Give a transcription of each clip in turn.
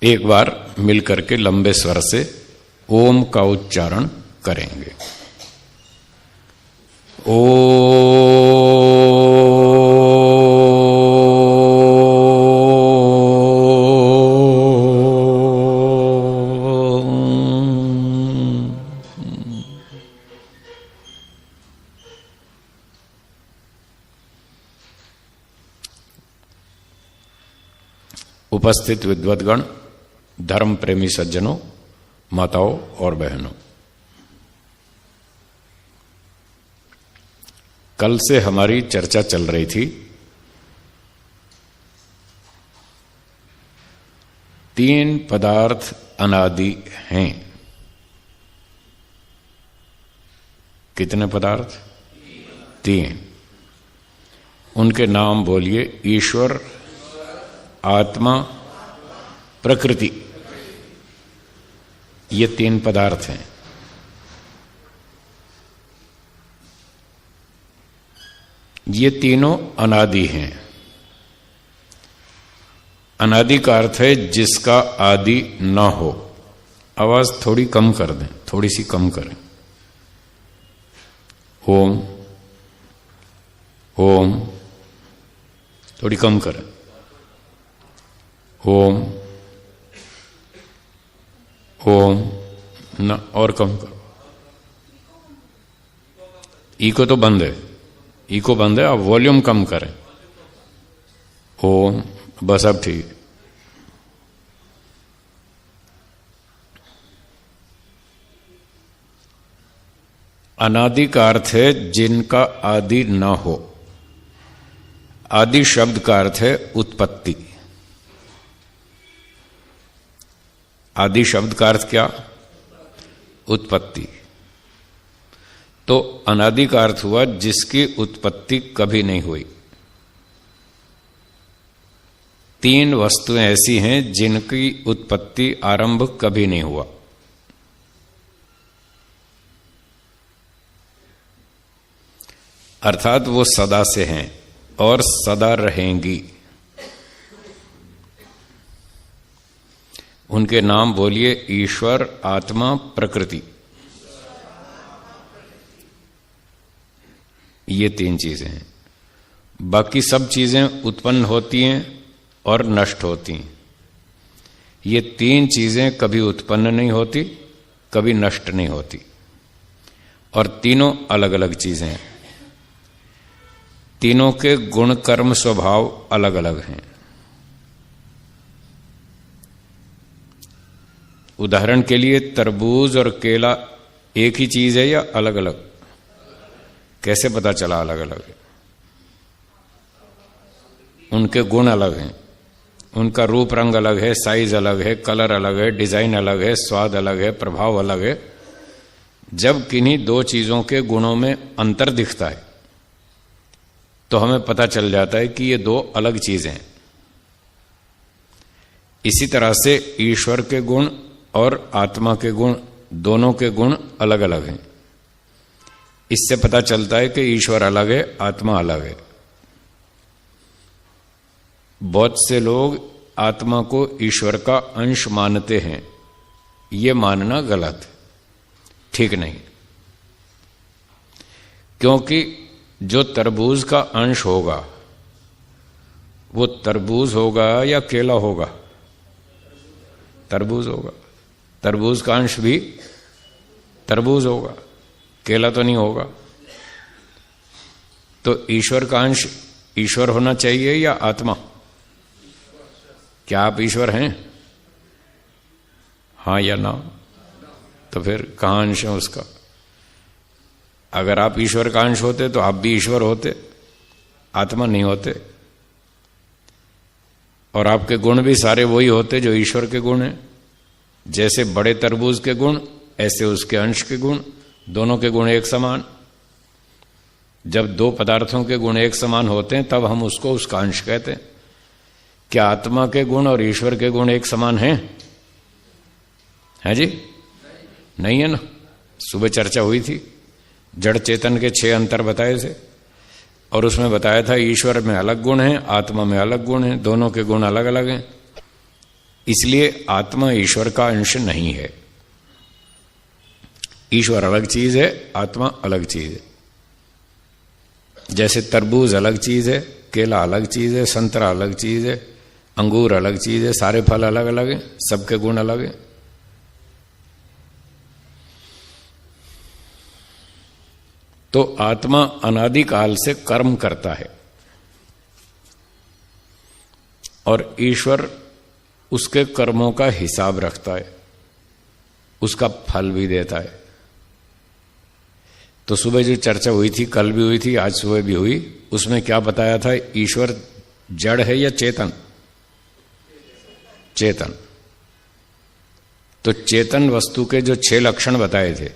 एक बार मिलकर के लंबे स्वर से ओम का उच्चारण करेंगे। उपस्थित विद्वद्गण, धर्म प्रेमी सज्जनों, माताओं और बहनों, कल से हमारी चर्चा चल रही थी तीन पदार्थ अनादि हैं। कितने पदार्थ? तीन। उनके नाम बोलिए। ईश्वर, आत्मा, प्रकृति। ये तीन पदार्थ हैं। ये तीनों अनादि हैं। अनादि का अर्थ है जिसका आदि न हो। आवाज थोड़ी कम कर दें, थोड़ी सी कम करें। ओम, ओम, थोड़ी कम करें। ओम, ओम, न और कम करो। इको तो बंद है, इको बंद है। आप वॉल्यूम कम करें। ओम, बस अब ठीक। अनादि का अर्थ है जिनका आदि न हो। आदि शब्द का अर्थ है उत्पत्ति। आदि शब्द का अर्थ क्या? उत्पत्ति। तो अनादि का अर्थ हुआ जिसकी उत्पत्ति कभी नहीं हुई। तीन वस्तुएं ऐसी हैं जिनकी उत्पत्ति आरंभ कभी नहीं हुआ। अर्थात वो सदा से हैं और सदा रहेंगी। उनके नाम बोलिए। ईश्वर, आत्मा, प्रकृति। ये तीन चीजें हैं। बाकी सब चीजें उत्पन्न होती हैं और नष्ट होती हैं। ये तीन चीजें कभी उत्पन्न नहीं होती, कभी नष्ट नहीं होती, और तीनों अलग अलग चीजें हैं। तीनों के गुण, कर्म, स्वभाव अलग अलग हैं। उदाहरण के लिए तरबूज और केला एक ही चीज है या अलग अलग? कैसे पता चला अलग अलग है? उनके गुण अलग हैं, उनका रूप रंग अलग है, साइज अलग है, कलर अलग है, डिजाइन अलग है, स्वाद अलग है, प्रभाव अलग है। जब किन्हीं दो चीजों के गुणों में अंतर दिखता है तो हमें पता चल जाता है कि ये दो अलग चीजें हैं। इसी तरह से ईश्वर के गुण और आत्मा के गुण, दोनों के गुण अलग अलग हैं। इससे पता चलता है कि ईश्वर अलग है, आत्मा अलग है। बहुत से लोग आत्मा को ईश्वर का अंश मानते हैं। ये मानना गलत है, ठीक नहीं। क्योंकि जो तरबूज का अंश होगा वो तरबूज होगा या केला होगा? तरबूज होगा। तरबूज का अंश भी तरबूज होगा, केला तो नहीं होगा। तो ईश्वर का अंश ईश्वर होना चाहिए या आत्मा? क्या आप ईश्वर हैं? हाँ या ना? तो फिर कहां अंश है उसका? अगर आप ईश्वर का अंश होते तो आप भी ईश्वर होते, आत्मा नहीं होते। और आपके गुण भी सारे वही होते जो ईश्वर के गुण हैं। जैसे बड़े तरबूज के गुण, ऐसे उसके अंश के गुण, दोनों के गुण एक समान। जब दो पदार्थों के गुण एक समान होते हैं तब हम उसको उसका अंश कहते हैं। क्या आत्मा के गुण और ईश्वर के गुण एक समान हैं? है जी? नहीं है ना। सुबह चर्चा हुई थी, जड़ चेतन के 6 अंतर बताए थे और उसमें बताया था ईश्वर में अलग गुण हैं, आत्मा में अलग गुण हैं, दोनों के गुण अलग अलग हैं। इसलिए आत्मा ईश्वर का अंश नहीं है। ईश्वर अलग चीज है, आत्मा अलग चीज है। जैसे तरबूज अलग चीज है, केला अलग चीज है, संतरा अलग चीज है, अंगूर अलग चीज है, सारे फल अलग अलग हैं, सबके गुण अलग हैं। तो आत्मा अनादिकाल से कर्म करता है और ईश्वर उसके कर्मों का हिसाब रखता है, उसका फल भी देता है। तो सुबह जो चर्चा हुई थी, कल भी हुई थी, आज सुबह भी हुई, उसमें क्या बताया था? ईश्वर जड़ है या चेतन? चेतन। तो चेतन वस्तु के जो 6 लक्षण बताए थे,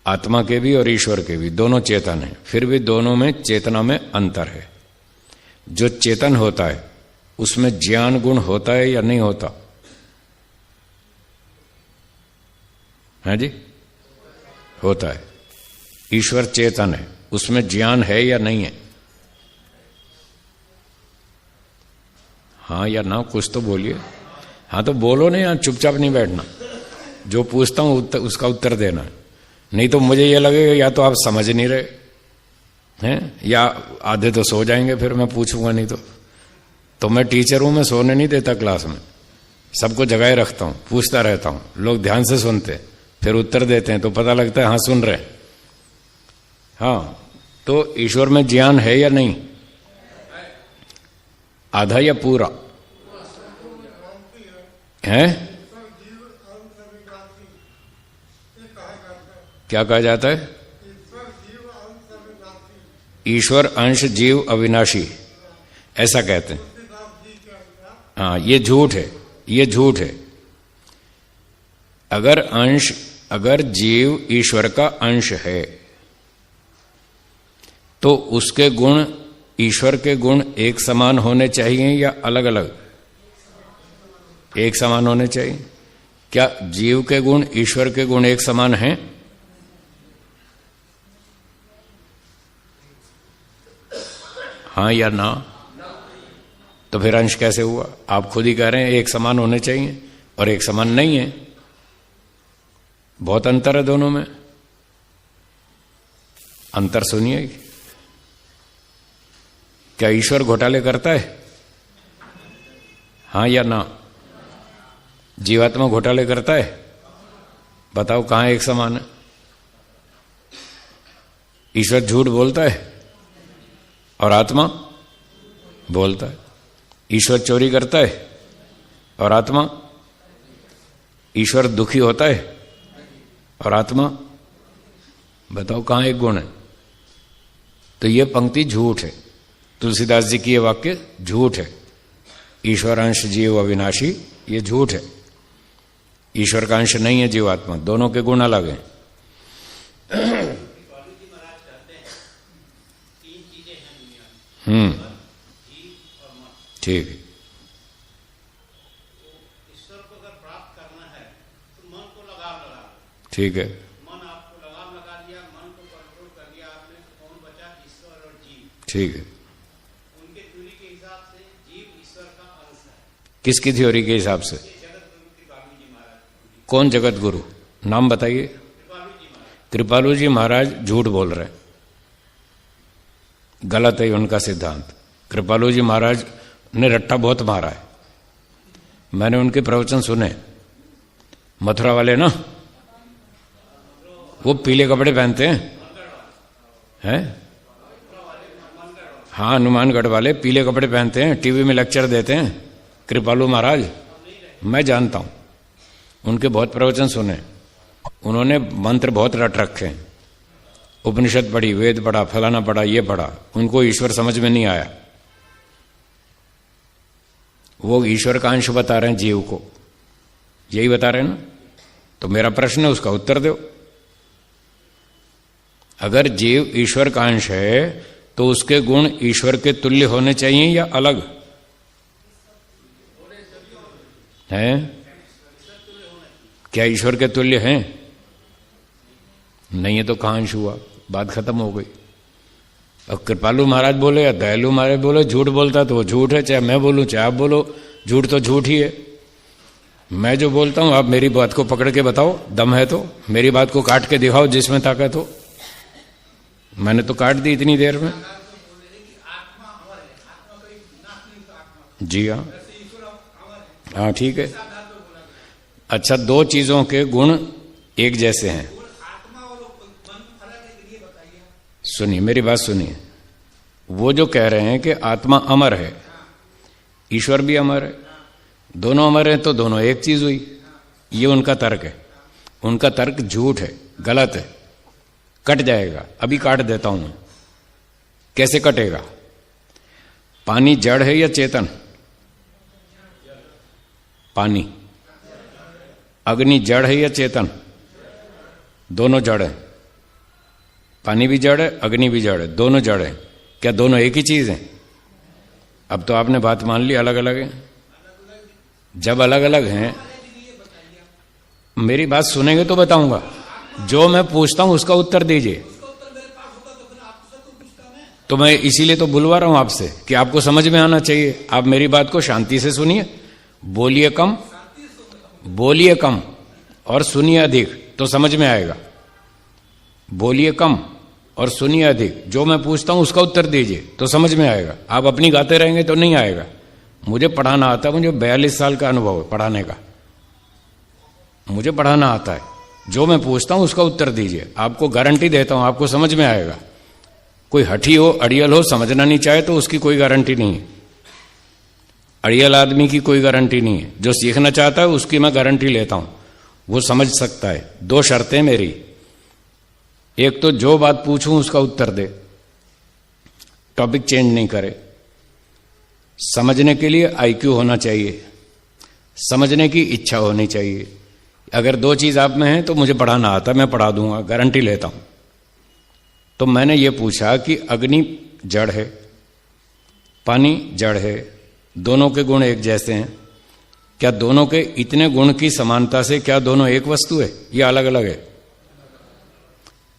आत्मा के भी और ईश्वर के भी, दोनों चेतन है। फिर भी दोनों में चेतना में अंतर है। जो चेतन होता है उसमें ज्ञान गुण होता है या नहीं होता? है जी, होता है। ईश्वर चेतन है, उसमें ज्ञान है या नहीं है? हाँ या ना, कुछ तो बोलिए। हाँ तो बोलो नहीं, यहाँ चुपचाप नहीं बैठना, जो पूछता हूं उसका उत्तर देना। नहीं तो मुझे ये लगेगा या तो आप समझ नहीं रहे हैं या आधे तो सो जाएंगे, फिर मैं पूछूंगा नहीं तो मैं टीचर हूं, मैं सोने नहीं देता क्लास में, सबको जगाए रखता हूं, पूछता रहता हूं। लोग ध्यान से सुनते फिर उत्तर देते हैं तो पता लगता है हाँ सुन रहे। हाँ, तो ईश्वर में ज्ञान है या नहीं? आधा या पूरा है? क्या कहा जाता है? ईश्वर अंश जीव अविनाशी, ऐसा कहते हैं। हाँ, ये झूठ है, ये झूठ है। अगर जीव ईश्वर का अंश है तो उसके गुण ईश्वर के गुण एक समान होने चाहिए या अलग अलग? एक समान होने चाहिए। क्या जीव के गुण ईश्वर के गुण एक समान हैं? हाँ या ना? तो फिर अंश कैसे हुआ? आप खुद ही कह रहे हैं एक समान होने चाहिए और एक समान नहीं है, बहुत अंतर है दोनों में। अंतर सुनिए। क्या ईश्वर घोटाले करता है? हाँ या ना? जीवात्मा घोटाले करता है? बताओ कहां एक समान है? ईश्वर झूठ बोलता है और आत्मा बोलता है। ईश्वर चोरी करता है और आत्मा? ईश्वर दुखी होता है और आत्मा? बताओ कहां एक गुण है? तो ये पंक्ति झूठ है। तुलसीदास जी की ये वाक्य झूठ है। ईश्वर अंश जीव अविनाशी, ये झूठ है। ईश्वर का अंश नहीं है जीवात्मा, दोनों के गुण अलग हैं। ठीक है। ईश्वर को अगर प्राप्त करना है तो मन को लगाम लगा। ठीक है। मन आपको लगाम लगा दिया, मन को कंट्रोल कर दिया आपने, तो कौन बचा? ईश्वर और जीव। ठीक है। उनके थ्योरी के हिसाब से जीव ईश्वर का अंश है। किसकी थ्योरी के हिसाब से? जगत गुरु कृपालु जी महाराज। कौन जगत गुरु? नाम बताइए। कृपालु जी महाराज। कृपालु जी महाराज झूठ बोल रहे हैं, गलत है उनका सिद्धांत। कृपालु जी महाराज ने रट्टा बहुत मारा है, मैंने उनके प्रवचन सुने। मथुरा वाले ना, वो पीले कपड़े पहनते हैं? हाँ, हनुमानगढ़ वाले पीले कपड़े पहनते हैं, टीवी में लेक्चर देते हैं। कृपालु महाराज मैं जानता हूं, उनके बहुत प्रवचन सुने। उन्होंने मंत्र बहुत रट रखे हैं, उपनिषद पढ़ी, वेद पढ़ा, फलाना पढ़ा, ये पढ़ा, उनको ईश्वर समझ में नहीं आया। वो ईश्वर का अंश बता रहे हैं जीव को, यही बता रहे हैं ना? तो मेरा प्रश्न है, उसका उत्तर दो। अगर जीव ईश्वर का अंश है तो उसके गुण ईश्वर के तुल्य होने चाहिए या अलग हैं? क्या ईश्वर के तुल्य हैं? नहीं है तो कहां अंश हुआ? बात खत्म हो गई। अब कृपालु महाराज बोले या दयालु महाराज बोले, झूठ बोलता तो वो झूठ है, चाहे मैं बोलूं चाहे आप बोलो, झूठ तो झूठ ही है। मैं जो बोलता हूं आप मेरी बात को पकड़ के बताओ, दम है तो मेरी बात को काट के दिखाओ जिसमें ताकत हो। मैंने तो काट दी इतनी देर में। जी हाँ, हाँ ठीक है। अच्छा, दो चीजों के गुण एक जैसे हैं। सुनिए मेरी बात सुनिए, वो जो कह रहे हैं कि आत्मा अमर है, ईश्वर भी अमर है, दोनों अमर हैं तो दोनों एक चीज हुई, ये उनका तर्क है। उनका तर्क झूठ है, गलत है, कट जाएगा। अभी काट देता हूं मैं। कैसे कटेगा? पानी जड़ है या चेतन? पानी। अग्नि जड़ है या चेतन? दोनों जड़ है। पानी भी जड़ है, अग्नि भी जड़ है, दोनों जड़ है। क्या दोनों एक ही चीज है? अब तो आपने बात मान ली अलग अलग है। जब अलग अलग हैं, मेरी बात सुनेंगे तो बताऊंगा। जो मैं पूछता हूं उसका उत्तर दीजिए। तो मैं इसीलिए तो बुलवा रहा हूं आपसे कि आपको समझ में आना चाहिए। आप मेरी बात को शांति से सुनिए, बोलिए कम और सुनिए अधिक, तो समझ में आएगा। बोलिए कम और सुनिए अधिक। जो मैं पूछता हूं उसका उत्तर दीजिए तो समझ में आएगा। आप अपनी गाते रहेंगे तो नहीं आएगा। मुझे पढ़ाना आता है, मुझे 42 साल का अनुभव है पढ़ाने का, मुझे पढ़ाना आता है। जो मैं पूछता हूं उसका उत्तर दीजिए। आपको गारंटी देता हूं आपको समझ में आएगा। कोई हठी हो, अड़ियल हो, समझना नहीं चाहे तो उसकी कोई गारंटी नहीं है। अड़ियल आदमी की कोई गारंटी नहीं है। जो सीखना चाहता है उसकी मैं गारंटी लेता हूं, वो समझ सकता है। दो शर्तें मेरी, एक तो जो बात पूछूं उसका उत्तर दे, टॉपिक चेंज नहीं करे। समझने के लिए आईक्यू होना चाहिए, समझने की इच्छा होनी चाहिए। अगर दो चीज आप में है तो मुझे पढ़ाना आता, मैं पढ़ा दूंगा, गारंटी लेता हूं। तो मैंने ये पूछा कि अग्नि जड़ है, पानी जड़ है, दोनों के गुण एक जैसे हैं। क्या दोनों के इतने गुण की समानता से क्या दोनों एक वस्तु है या अलग अलग है?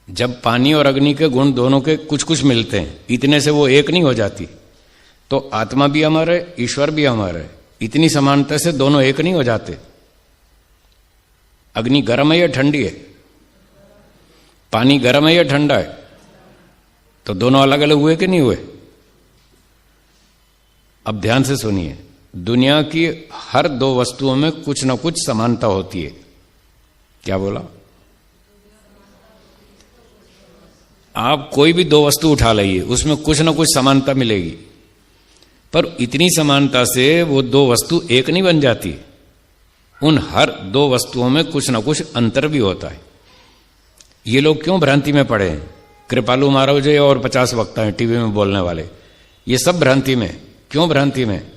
जब पानी और अग्नि के गुण दोनों के कुछ कुछ मिलते हैं, इतने से वो एक नहीं हो जाती। तो आत्मा भी अमर है, ईश्वर भी अमर है, इतनी समानता से दोनों एक नहीं हो जाते। अग्नि गर्म है या ठंडी है? पानी गर्म है या ठंडा है? तो दोनों अलग अलग हुए कि नहीं हुए? अब ध्यान से सुनिए, दुनिया की हर दो वस्तुओं में कुछ ना कुछ समानता होती है। क्या बोला? आप कोई भी दो वस्तु उठा लाइए, उसमें कुछ ना कुछ समानता मिलेगी, पर इतनी समानता से वो दो वस्तु एक नहीं बन जाती। उन हर दो वस्तुओं में कुछ ना कुछ अंतर भी होता है। ये लोग क्यों भ्रांति में पड़े हैं? कृपालु महाराज जी और 50 वक्ता हैं टीवी में बोलने वाले, ये सब भ्रांति में। क्यों भ्रांति में?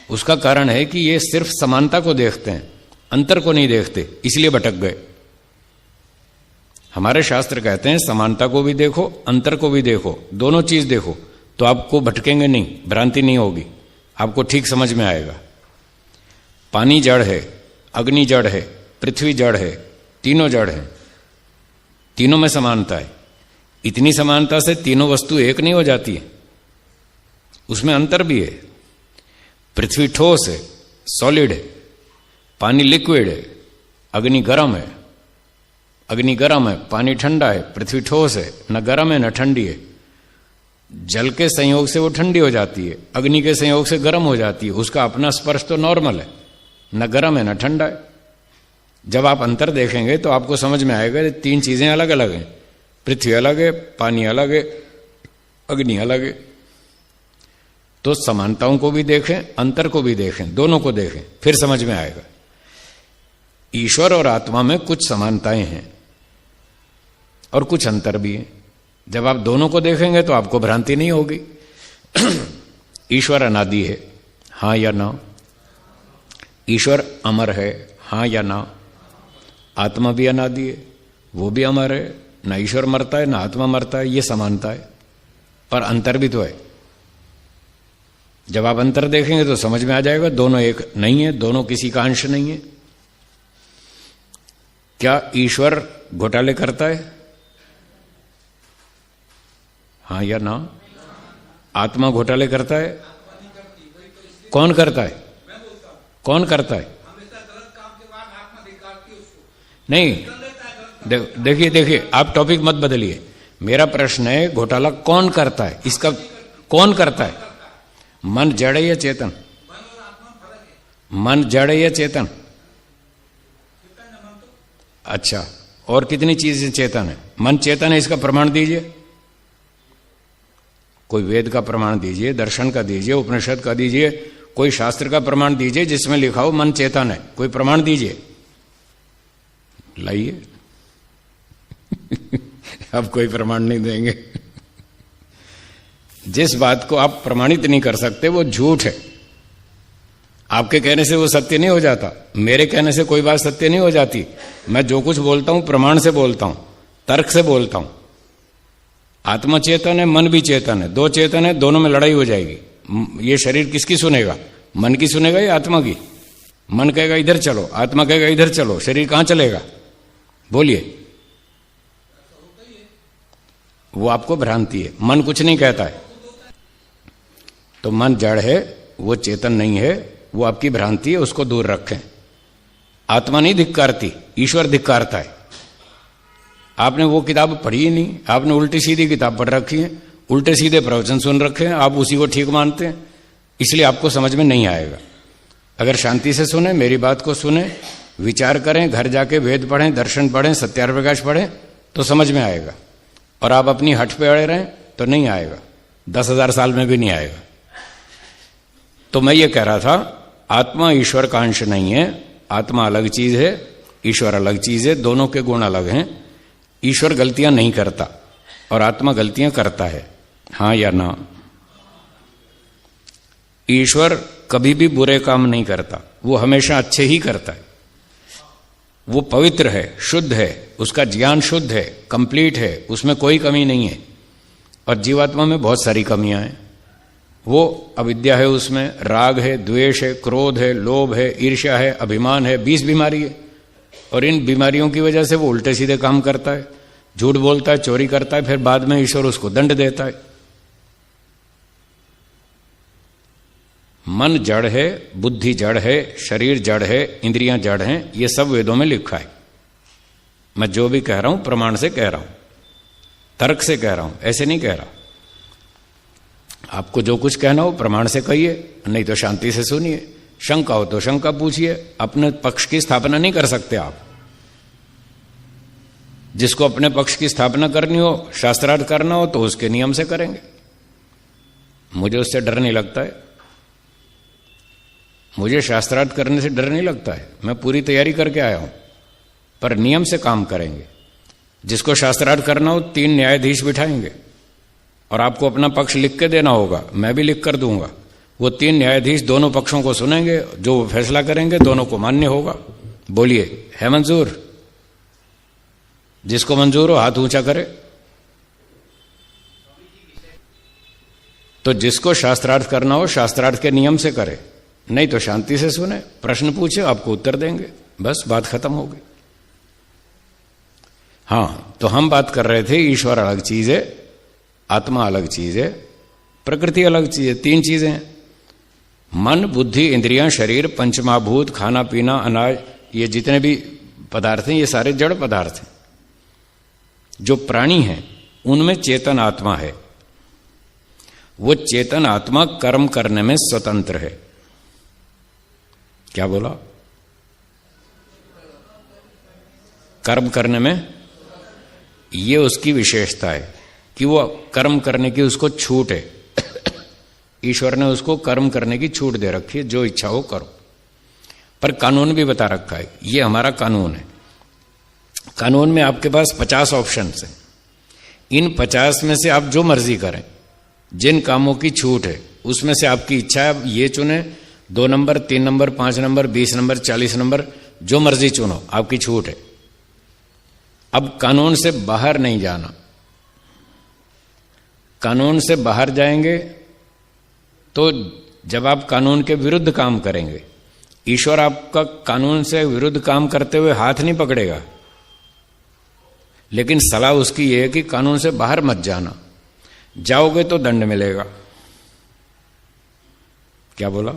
उसका कारण है कि ये सिर्फ समानता को देखते हैं, अंतर को नहीं देखते, इसलिए भटक गए। हमारे शास्त्र कहते हैं समानता को भी देखो, अंतर को भी देखो, दोनों चीज देखो, तो आपको भटकेंगे नहीं, भ्रांति नहीं होगी, आपको ठीक समझ में आएगा। पानी जड़ है, अग्नि जड़ है, पृथ्वी जड़ है, तीनों जड़ है, तीनों में समानता है। इतनी समानता से तीनों वस्तु एक नहीं हो जाती है, उसमें अंतर भी है। पृथ्वी ठोस है, सॉलिड है, पानी लिक्विड है, अग्नि गर्म है, अग्नि गर्म है, पानी ठंडा है, पृथ्वी ठोस है, न गर्म है न ठंडी है। जल के संयोग से वो ठंडी हो जाती है, अग्नि के संयोग से गर्म हो जाती है, उसका अपना स्पर्श तो नॉर्मल है, न गर्म है न ठंडा है। जब आप अंतर देखेंगे तो आपको समझ में आएगा ये तीन चीजें अलग अलग हैं, पृथ्वी अलग है, पानी अलग है, अग्नि अलग है। तो समानताओं को भी देखें, अंतर को भी देखें, दोनों को देखें, फिर समझ में आएगा। ईश्वर और आत्मा में कुछ समानताएं हैं और कुछ अंतर भी है। जब आप दोनों को देखेंगे तो आपको भ्रांति नहीं होगी। ईश्वर अनादि है, हां या ना? ईश्वर अमर है, हां या ना? आत्मा भी अनादि है, वो भी अमर है, ना ईश्वर मरता है ना आत्मा मरता है, ये समानता है, पर अंतर भी तो है। जब आप अंतर देखेंगे तो समझ में आ जाएगा दोनों एक नहीं है, दोनों किसी का अंश नहीं है। क्या ईश्वर घोटाले करता है? हां या ना? आत्मा घोटाले करता है? कौन करता है? कौन करता है? नहीं, देखिए देखिए, आप टॉपिक मत बदलिए। मेरा प्रश्न है घोटाला कौन करता है, इसका कौन करता है? मन जड़ है या चेतन? मन जड़ है या चेतन? अच्छा, और कितनी चीजें चेतन है? मन चेतन है, इसका प्रमाण दीजिए। कोई वेद का प्रमाण दीजिए, दर्शन का दीजिए, उपनिषद का दीजिए, कोई शास्त्र का प्रमाण दीजिए जिसमें लिखा हो मन चेतन है। कोई प्रमाण दीजिए, लाइए। अब कोई प्रमाण नहीं देंगे। जिस बात को आप प्रमाणित नहीं कर सकते वो झूठ है। आपके कहने से वो सत्य नहीं हो जाता, मेरे कहने से कोई बात सत्य नहीं हो जाती। मैं जो कुछ बोलता हूं प्रमाण से बोलता हूं, तर्क से बोलता हूं। आत्मा चेतन है, मन भी चेतन है, दो चेतन है, दोनों में लड़ाई हो जाएगी। ये शरीर किसकी सुनेगा? मन की सुनेगा या आत्मा की? मन कहेगा इधर चलो, आत्मा कहेगा इधर चलो, शरीर कहां चलेगा? बोलिए। वो आपको भ्रांति है, मन कुछ नहीं कहता है। तो मन जड़ है, वो चेतन नहीं है, वो आपकी भ्रांति है, उसको दूर रखें। आत्मा नहीं धिक्कारती, ईश्वर धिक्कारता है। आपने वो किताब पढ़ी ही नहीं, आपने उल्टी सीधी किताब पढ़ रखी है, उल्टे सीधे प्रवचन सुन रखे हैं, आप उसी को ठीक मानते हैं, इसलिए आपको समझ में नहीं आएगा। अगर शांति से सुने, मेरी बात को सुने, विचार करें, घर जाके वेद पढ़ें, दर्शन पढ़ें, सत्यार्थ प्रकाश पढ़ें, तो समझ में आएगा। और आप अपनी हठ पे अड़े रहें तो नहीं आएगा, 10,000 साल में भी नहीं आएगा। तो मैं ये कह रहा था, आत्मा ईश्वर का अंश नहीं है, आत्मा अलग चीज है, ईश्वर अलग चीज है, दोनों के गुण अलग हैं। ईश्वर गलतियां नहीं करता और आत्मा गलतियां करता है, हां या ना? ईश्वर कभी भी बुरे काम नहीं करता, वो हमेशा अच्छे ही करता है। वो पवित्र है, शुद्ध है, उसका ज्ञान शुद्ध है, कंप्लीट है, उसमें कोई कमी नहीं है। और जीवात्मा में बहुत सारी कमियां हैं। वो अविद्या है, उसमें राग है, द्वेष है, क्रोध है, लोभ है, ईर्ष्या है, अभिमान है, 20 बीमारी है। और इन बीमारियों की वजह से वो उल्टे सीधे काम करता है, झूठ बोलता है, चोरी करता है, फिर बाद में ईश्वर उसको दंड देता है। मन जड़ है, बुद्धि जड़ है, शरीर जड़ है, इंद्रियां जड़ हैं, ये सब वेदों में लिखा है। मैं जो भी कह रहा हूं प्रमाण से कह रहा हूं, तर्क से कह रहा हूं, ऐसे नहीं कह रहा। आपको जो कुछ कहना हो प्रमाण से कहिए, नहीं तो शांति से सुनिए। शंका हो तो शंका पूछिए, अपने पक्ष की स्थापना नहीं कर सकते आप। जिसको अपने पक्ष की स्थापना करनी हो, शास्त्रार्थ करना हो, तो उसके नियम से करेंगे। मुझे उससे डर नहीं लगता है, मुझे शास्त्रार्थ करने से डर नहीं लगता है। मैं पूरी तैयारी करके आया हूं, पर नियम से काम करेंगे। जिसको शास्त्रार्थ करना हो 3 न्यायाधीश बिठाएंगे और आपको अपना पक्ष लिख के देना होगा, मैं भी लिख कर दूंगा। वो 3 न्यायाधीश दोनों पक्षों को सुनेंगे, जो फैसला करेंगे दोनों को मान्य होगा। बोलिए, है मंजूर? जिसको मंजूर हो हाथ ऊंचा करे। तो जिसको शास्त्रार्थ करना हो शास्त्रार्थ के नियम से करे, नहीं तो शांति से सुने, प्रश्न पूछे, आपको उत्तर देंगे, बस बात खत्म हो गई। हां, तो हम बात कर रहे थे ईश्वर अलग चीज है, आत्मा अलग चीज है, प्रकृति अलग चीज है। 3 चीजें हैं, मन, बुद्धि, इंद्रियां, शरीर, पंचमहाभूत, खाना पीना, अनाज, ये जितने भी पदार्थ हैं ये सारे जड़ पदार्थ हैं। जो प्राणी हैं उनमें चेतन आत्मा है। वो चेतन आत्मा कर्म करने में स्वतंत्र है। क्या बोला? कर्म करने में ये उसकी विशेषता है कि वो कर्म करने की उसको छूट है। ईश्वर ने उसको कर्म करने की छूट दे रखी है, जो इच्छा हो करो। पर कानून भी बता रखा है, ये हमारा कानून है। कानून में आपके पास 50 ऑप्शंस हैं। इन 50 में से आप जो मर्जी करें, जिन कामों की छूट है उसमें से आपकी इच्छा है, आप ये चुने, 2 number, 3 number, 5 number, 20 number, 40 number, जो मर्जी चुनो, आपकी छूट है। अब कानून से बाहर नहीं जाना। कानून से बाहर जाएंगे तो जब आप कानून के विरुद्ध काम करेंगे, ईश्वर आपका कानून से विरुद्ध काम करते हुए हाथ नहीं पकड़ेगा, लेकिन सलाह उसकी यह है कि कानून से बाहर मत जाना। जाओगे तो दंड मिलेगा। क्या बोला?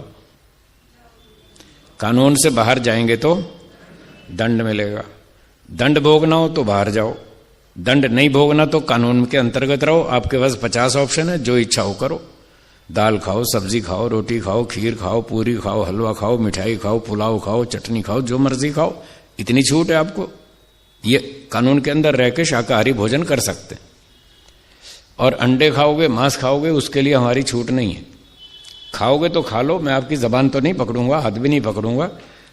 कानून से बाहर जाएंगे तो दंड मिलेगा। दंड भोगना हो तो बाहर जाओ, दंड नहीं भोगना तो कानून के अंतर्गत रहो। आपके पास 50 ऑप्शन है, जो इच्छा हो करो। दाल खाओ, सब्जी खाओ, रोटी खाओ, खीर खाओ, पूरी खाओ, हलवा खाओ, मिठाई खाओ, पुलाव खाओ, चटनी खाओ, जो मर्जी खाओ, इतनी छूट है आपको। ये कानून के अंदर रह के शाकाहारी भोजन कर सकते हैं। और अंडे खाओगे, मांस खाओगे, उसके लिए हमारी छूट नहीं है। खाओगे तो खा लो, मैं आपकी जबान तो नहीं पकड़ूंगा, हाथ भी नहीं पकड़ूंगा,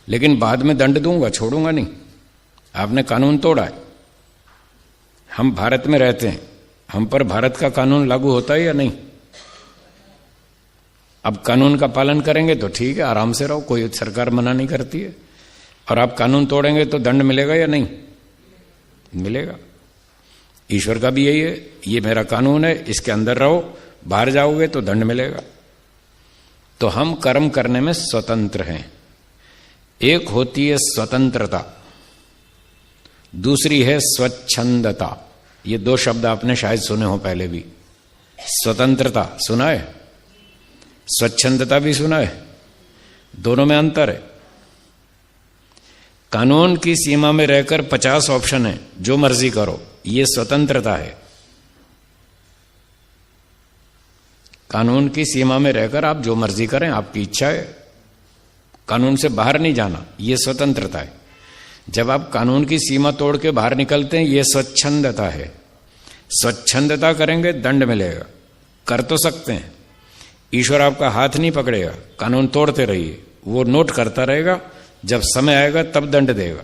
लेकिन बाद में दंड दूंगा, छोड़ूंगा नहीं। आपने कानून तोड़ा है। हम भारत में रहते हैं, हम पर भारत का कानून लागू होता है या नहीं? अब कानून का पालन करेंगे तो ठीक है, आराम से रहो, कोई सरकार मना नहीं करती है। और आप कानून तोड़ेंगे तो दंड मिलेगा या नहीं मिलेगा? ईश्वर का भी यही है, ये मेरा कानून है, इसके अंदर रहो, बाहर जाओगे तो दंड मिलेगा। तो हम कर्म करने में स्वतंत्र हैं। एक होती है स्वतंत्रता, दूसरी है स्वच्छंदता। ये दो शब्द आपने शायद सुने हो पहले भी। स्वतंत्रता सुना है, स्वच्छंदता भी सुना है, दोनों में अंतर है। कानून की सीमा में रहकर 50 ऑप्शन है, जो मर्जी करो, ये स्वतंत्रता है। कानून की सीमा में रहकर आप जो मर्जी करें, आपकी इच्छा है, कानून से बाहर नहीं जाना, ये स्वतंत्रता है। जब आप कानून की सीमा तोड़ के बाहर निकलते हैं, ये स्वच्छंदता है। स्वच्छंदता करेंगे, दंड मिलेगा। कर तो सकते हैं, ईश्वर आपका हाथ नहीं पकड़ेगा, कानून तोड़ते रहिए, वो नोट करता रहेगा, जब समय आएगा तब दंड देगा।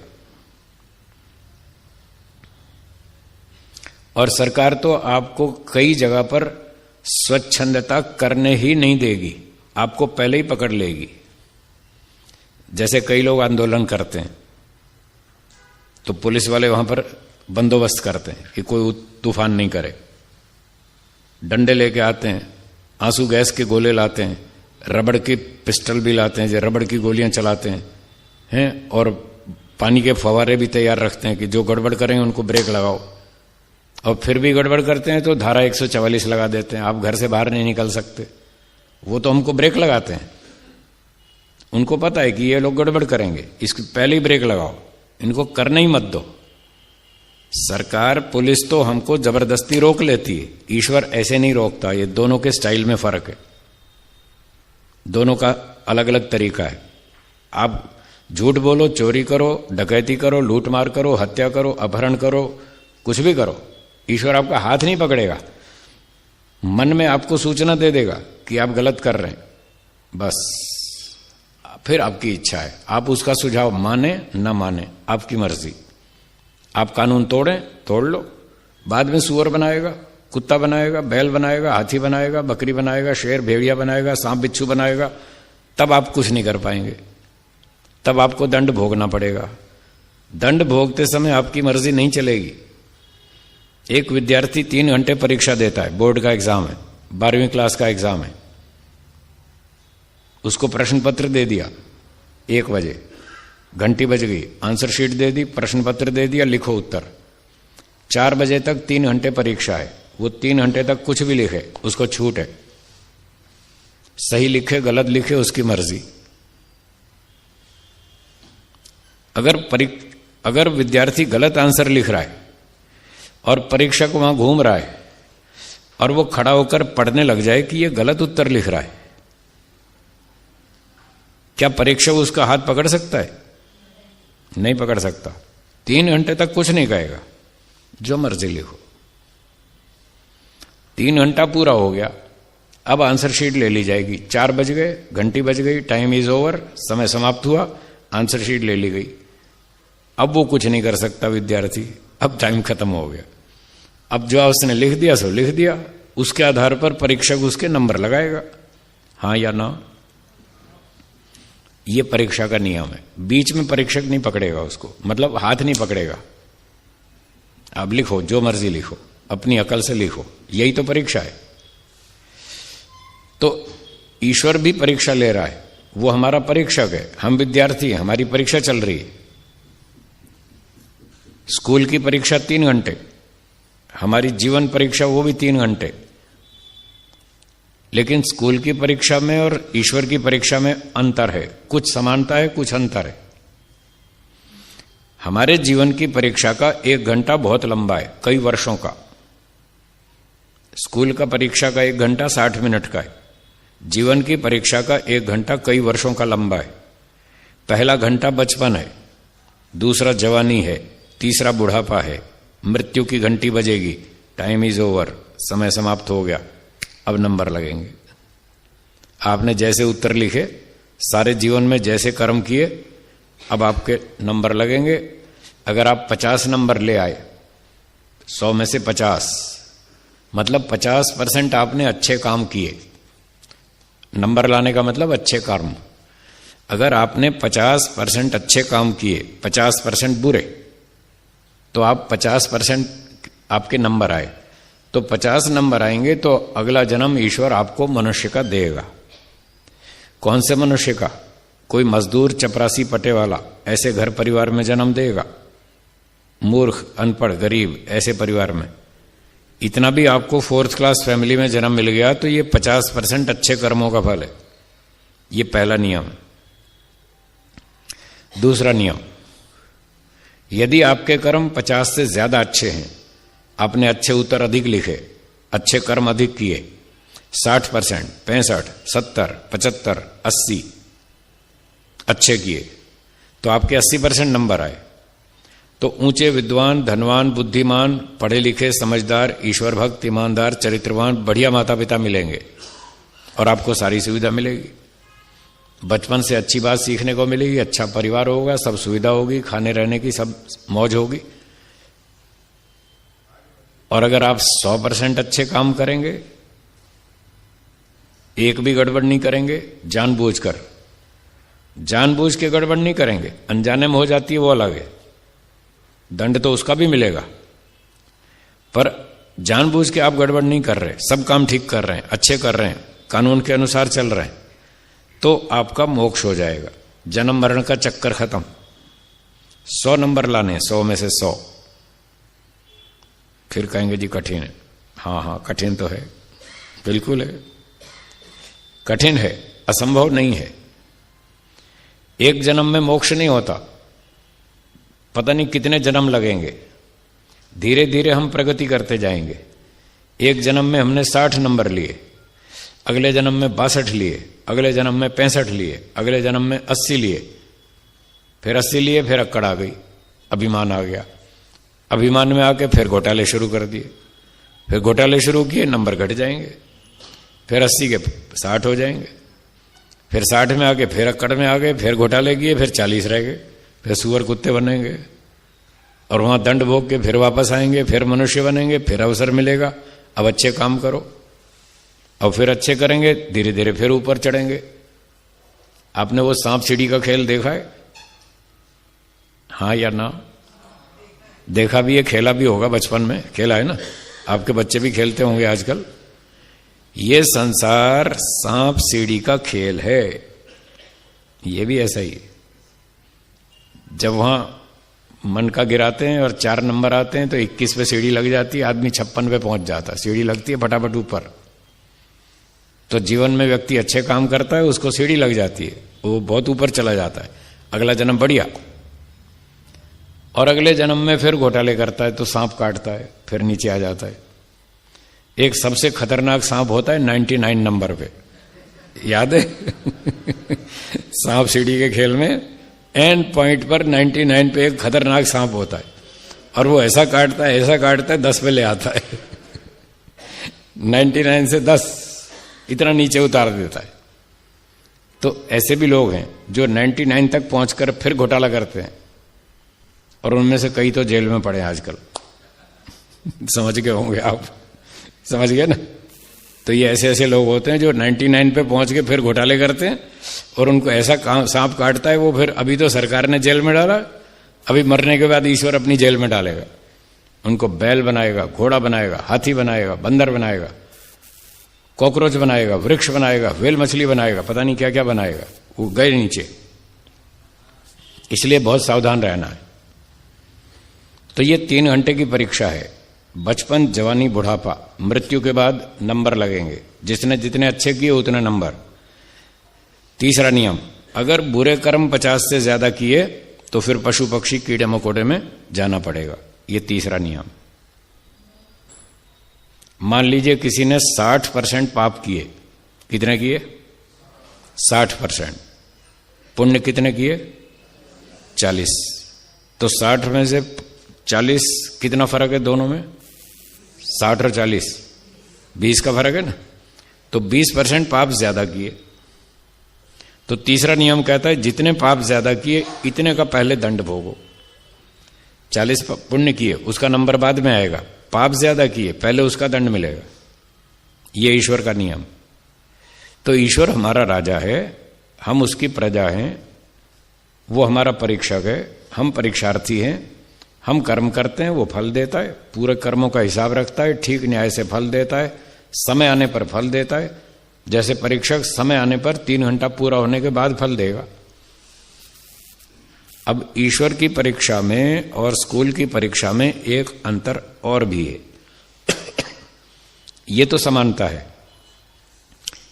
और सरकार तो आपको कई जगह पर स्वच्छंदता करने ही नहीं देगी, आपको पहले ही पकड़ लेगी। जैसे कई लोग आंदोलन करते हैं तो पुलिस वाले वहां पर बंदोबस्त करते हैं कि कोई तूफान नहीं करे, डंडे लेके आते हैं, आंसू गैस के गोले लाते हैं, रबड़ की पिस्टल भी लाते हैं, जो रबड़ की गोलियां चलाते हैं, और पानी के फवारे भी तैयार रखते हैं कि जो गड़बड़ करेंगे उनको ब्रेक लगाओ। और फिर भी गड़बड़ करते हैं तो धारा 144 लगा देते हैं, आप घर से बाहर नहीं निकल सकते। वो तो हमको ब्रेक लगाते हैं, उनको पता है कि ये लोग गड़बड़ करेंगे, इसके पहले ही ब्रेक लगाओ, इनको करने ही मत दो। सरकार, पुलिस तो हमको जबरदस्ती रोक लेती है, ईश्वर ऐसे नहीं रोकता। ये दोनों के स्टाइल में फर्क है, दोनों का अलग अलग तरीका है। आप झूठ बोलो, चोरी करो, डकैती करो, लूटमार करो, हत्या करो, अपहरण करो, कुछ भी करो, ईश्वर आपका हाथ नहीं पकड़ेगा, मन में आपको सूचना दे देगा कि आप गलत कर रहे हैं, बस। फिर आपकी इच्छा है, आप उसका सुझाव माने ना माने, आपकी मर्जी। आप कानून तोड़ें, तोड़ लो, बाद में सुअर बनाएगा, कुत्ता बनाएगा, बैल बनाएगा, हाथी बनाएगा, बकरी बनाएगा, शेर भेड़िया बनाएगा, सांप बिच्छू बनाएगा, तब आप कुछ नहीं कर पाएंगे, तब आपको दंड भोगना पड़ेगा। दंड भोगते समय आपकी मर्जी नहीं चलेगी। एक विद्यार्थी 3 घंटे परीक्षा देता है, बोर्ड का एग्जाम है, 12वीं क्लास का एग्जाम है, उसको प्रश्न पत्र दे दिया 1 बजे, घंटी बज गई, आंसर शीट दे दी, प्रश्न पत्र दे दिया, लिखो उत्तर। 4 बजे तक 3 घंटे परीक्षा है, वो 3 घंटे तक कुछ भी लिखे, उसको छूट है, सही लिखे गलत लिखे उसकी मर्जी। अगर विद्यार्थी गलत आंसर लिख रहा है और परीक्षक वहां घूम रहा है और वो खड़ा होकर पढ़ने लग जाए कि ये गलत उत्तर लिख रहा है, क्या परीक्षक उसका हाथ पकड़ सकता है? नहीं पकड़ सकता। 3 घंटे तक कुछ नहीं कहेगा, जो मर्जी लिखो। 3 घंटा पूरा हो गया, अब आंसर शीट ले ली जाएगी। 4 बज गए, घंटी बज गई, टाइम इज ओवर, समय समाप्त हुआ, आंसर शीट ले ली गई। अब वो कुछ नहीं कर सकता विद्यार्थी, अब टाइम खत्म हो गया। अब जो उसने लिख दिया सो लिख दिया, उसके आधार पर परीक्षक उसके नंबर लगाएगा, हाँ या ना। ये परीक्षा का नियम है। बीच में परीक्षक नहीं पकड़ेगा उसको, मतलब हाथ नहीं पकड़ेगा। अब लिखो, जो मर्जी लिखो, अपनी अकल से लिखो, यही तो परीक्षा है। तो ईश्वर भी परीक्षा ले रहा है, वो हमारा परीक्षक है, हम विद्यार्थी हैं, हमारी परीक्षा चल रही है। स्कूल की परीक्षा 3 घंटे, हमारी जीवन परीक्षा वो भी 3 घंटे। लेकिन स्कूल की परीक्षा में और ईश्वर की परीक्षा में अंतर है, कुछ समानता है, कुछ अंतर है। हमारे जीवन की परीक्षा का 1 घंटा बहुत लंबा है, कई वर्षों का। स्कूल का परीक्षा का 1 घंटा 60 मिनट का है। जीवन की परीक्षा का 1 घंटा कई वर्षों का लंबा है। पहला घंटा बचपन है, दूसरा जवानी है, तीसरा बुढ़ापा है, मृत्यु की घंटी बजेगी, टाइम इज ओवर, समय समाप्त हो गया, अब नंबर लगेंगे। आपने जैसे उत्तर लिखे, सारे जीवन में जैसे कर्म किए, अब आपके नंबर लगेंगे। अगर आप 50 नंबर ले आए, 100 में से 50, मतलब 50% आपने अच्छे काम किए। नंबर लाने का मतलब अच्छे कर्म। अगर आपने 50% अच्छे काम किए, 50% बुरे, तो आप 50% आपके नंबर आए, तो 50 नंबर आएंगे तो अगला जन्म ईश्वर आपको मनुष्य का देगा। कौन से मनुष्य का? कोई मजदूर, चपरासी, पटे वाला, ऐसे घर परिवार में जन्म देगा। मूर्ख, अनपढ़, गरीब, ऐसे परिवार में। इतना भी आपको 4th क्लास फैमिली में जन्म मिल गया तो ये 50% अच्छे कर्मों का फल है। ये पहला नियम। दूसरा नियम, यदि आपके कर्म 50 से ज्यादा अच्छे हैं, आपने अच्छे उत्तर अधिक लिखे, अच्छे कर्म अधिक किए, 60%, 65, 70, 75, 80 अच्छे किए, तो आपके 80% नंबर आए। तो ऊंचे विद्वान, धनवान, बुद्धिमान, पढ़े लिखे, समझदार, ईश्वर भक्त, ईमानदार, चरित्रवान, बढ़िया माता पिता मिलेंगे और आपको सारी सुविधा मिलेगी। बचपन से अच्छी बात सीखने को मिलेगी, अच्छा परिवार होगा, सब सुविधा होगी, खाने रहने की सब मौज होगी। और अगर आप 100% अच्छे काम करेंगे, एक भी गड़बड़ नहीं करेंगे, जानबूझ के गड़बड़ नहीं करेंगे, अनजाने में हो जाती है वो अलग है, दंड तो उसका भी मिलेगा, पर जानबूझ के आप गड़बड़ नहीं कर रहे, सब काम ठीक कर रहे हैं, अच्छे कर रहे हैं, कानून के अनुसार चल रहे हैं, तो आपका मोक्ष हो जाएगा। जन्म मरण का चक्कर खत्म। 100 नंबर लाने, 100 में से 100। फिर कहेंगे जी कठिन है। हाँ, कठिन तो है, बिल्कुल है, कठिन है, असंभव नहीं है। एक जन्म में मोक्ष नहीं होता, पता नहीं कितने जन्म लगेंगे, धीरे धीरे हम प्रगति करते जाएंगे। एक जन्म में हमने 60 नंबर लिए, अगले जन्म में 62 लिए, अगले जन्म में 65 लिए, अगले जन्म में 80 लिए, फिर 80 लिए, फिर अक्कड़ आ गई, अभिमान आ गया। अभिमान में आके फिर घोटाले शुरू कर दिए, फिर घोटाले शुरू किए, नंबर घट जाएंगे, फिर 80 के 60 हो जाएंगे, फिर 60 में आके फिर अक्कड़ में आ गए, फिर घोटाले किए, फिर 40 रह गए, फिर सुअर कुत्ते बनेंगे और वहां दंड भोग के फिर वापस आएंगे, फिर मनुष्य बनेंगे, फिर अवसर मिलेगा, अब अच्छे काम करो, अब फिर अच्छे करेंगे, धीरे धीरे फिर ऊपर चढ़ेंगे। आपने वो सांप सीढ़ी का खेल देखा है? हाँ या ना? देखा भी है, खेला भी होगा, बचपन में खेला है ना, आपके बच्चे भी खेलते होंगे आजकल। ये संसार सांप सीढ़ी का खेल है, ये भी ऐसा ही है। जब वहां मन का गिराते हैं और 4 नंबर आते हैं तो 21 पे सीढ़ी लग जाती है, आदमी 56 पे पहुंच जाता है, सीढ़ी लगती है फटाफट ऊपर। तो जीवन में व्यक्ति अच्छे काम करता है, उसको सीढ़ी लग जाती है, वो बहुत ऊपर चला जाता है, अगला जन्म बढ़िया। और अगले जन्म में फिर घोटाले करता है तो सांप काटता है, फिर नीचे आ जाता है। एक सबसे खतरनाक सांप होता है 99 नंबर पे, याद है? सांप सीढ़ी के खेल में एंड पॉइंट पर 99 पे एक खतरनाक सांप होता है और वो ऐसा काटता है 10 पे ले आता है। 99 से 10 इतना नीचे उतार देता है। तो ऐसे भी लोग हैं जो 99 तक पहुंचकर फिर घोटाला करते हैं और उनमें से कई तो जेल में पड़े हैं आजकल। समझ गए होंगे आप, समझ गए ना? तो ये ऐसे ऐसे लोग होते हैं जो 99 पे पहुंच के फिर घोटाले करते हैं और उनको ऐसा सांप काटता है, वो फिर अभी तो सरकार ने जेल में डाला, अभी मरने के बाद ईश्वर अपनी जेल में डालेगा, उनको बैल बनाएगा, घोड़ा बनाएगा, हाथी बनाएगा, बंदर बनाएगा, कॉकरोच बनाएगा, वृक्ष बनाएगा, व्हेल मछली बनाएगा, पता नहीं क्या क्या बनाएगा। वो गए नीचे, इसलिए बहुत सावधान रहना है। तो ये 3 घंटे की परीक्षा है, बचपन, जवानी, बुढ़ापा, मृत्यु के बाद नंबर लगेंगे, जिसने जितने अच्छे किए उतने नंबर। तीसरा नियम, अगर बुरे कर्म 50 से ज्यादा किए तो फिर पशु पक्षी कीड़े मकोड़े में जाना पड़ेगा। ये तीसरा नियम। मान लीजिए किसी ने 60% पाप किए। कितने किए? 60%। पुण्य कितने किए? 40। तो 60 में से 40 कितना फर्क है दोनों में? 60 और 40 20 का फर्क है ना। तो 20% पाप ज्यादा किए। तो तीसरा नियम कहता है जितने पाप ज्यादा किए इतने का पहले दंड भोगो। 40 पुण्य किए उसका नंबर बाद में आएगा, पाप ज्यादा किए पहले उसका दंड मिलेगा। ये ईश्वर का नियम। तो ईश्वर हमारा राजा है, हम उसकी प्रजा हैं, वो हमारा परीक्षक है, हम परीक्षार्थी हैं। हम कर्म करते हैं, वो फल देता है, पूरे कर्मों का हिसाब रखता है, ठीक न्याय से फल देता है, समय आने पर फल देता है। जैसे परीक्षक समय आने पर 3 घंटा पूरा होने के बाद फल देगा। अब ईश्वर की परीक्षा में और स्कूल की परीक्षा में एक अंतर और भी है। ये तो समानता है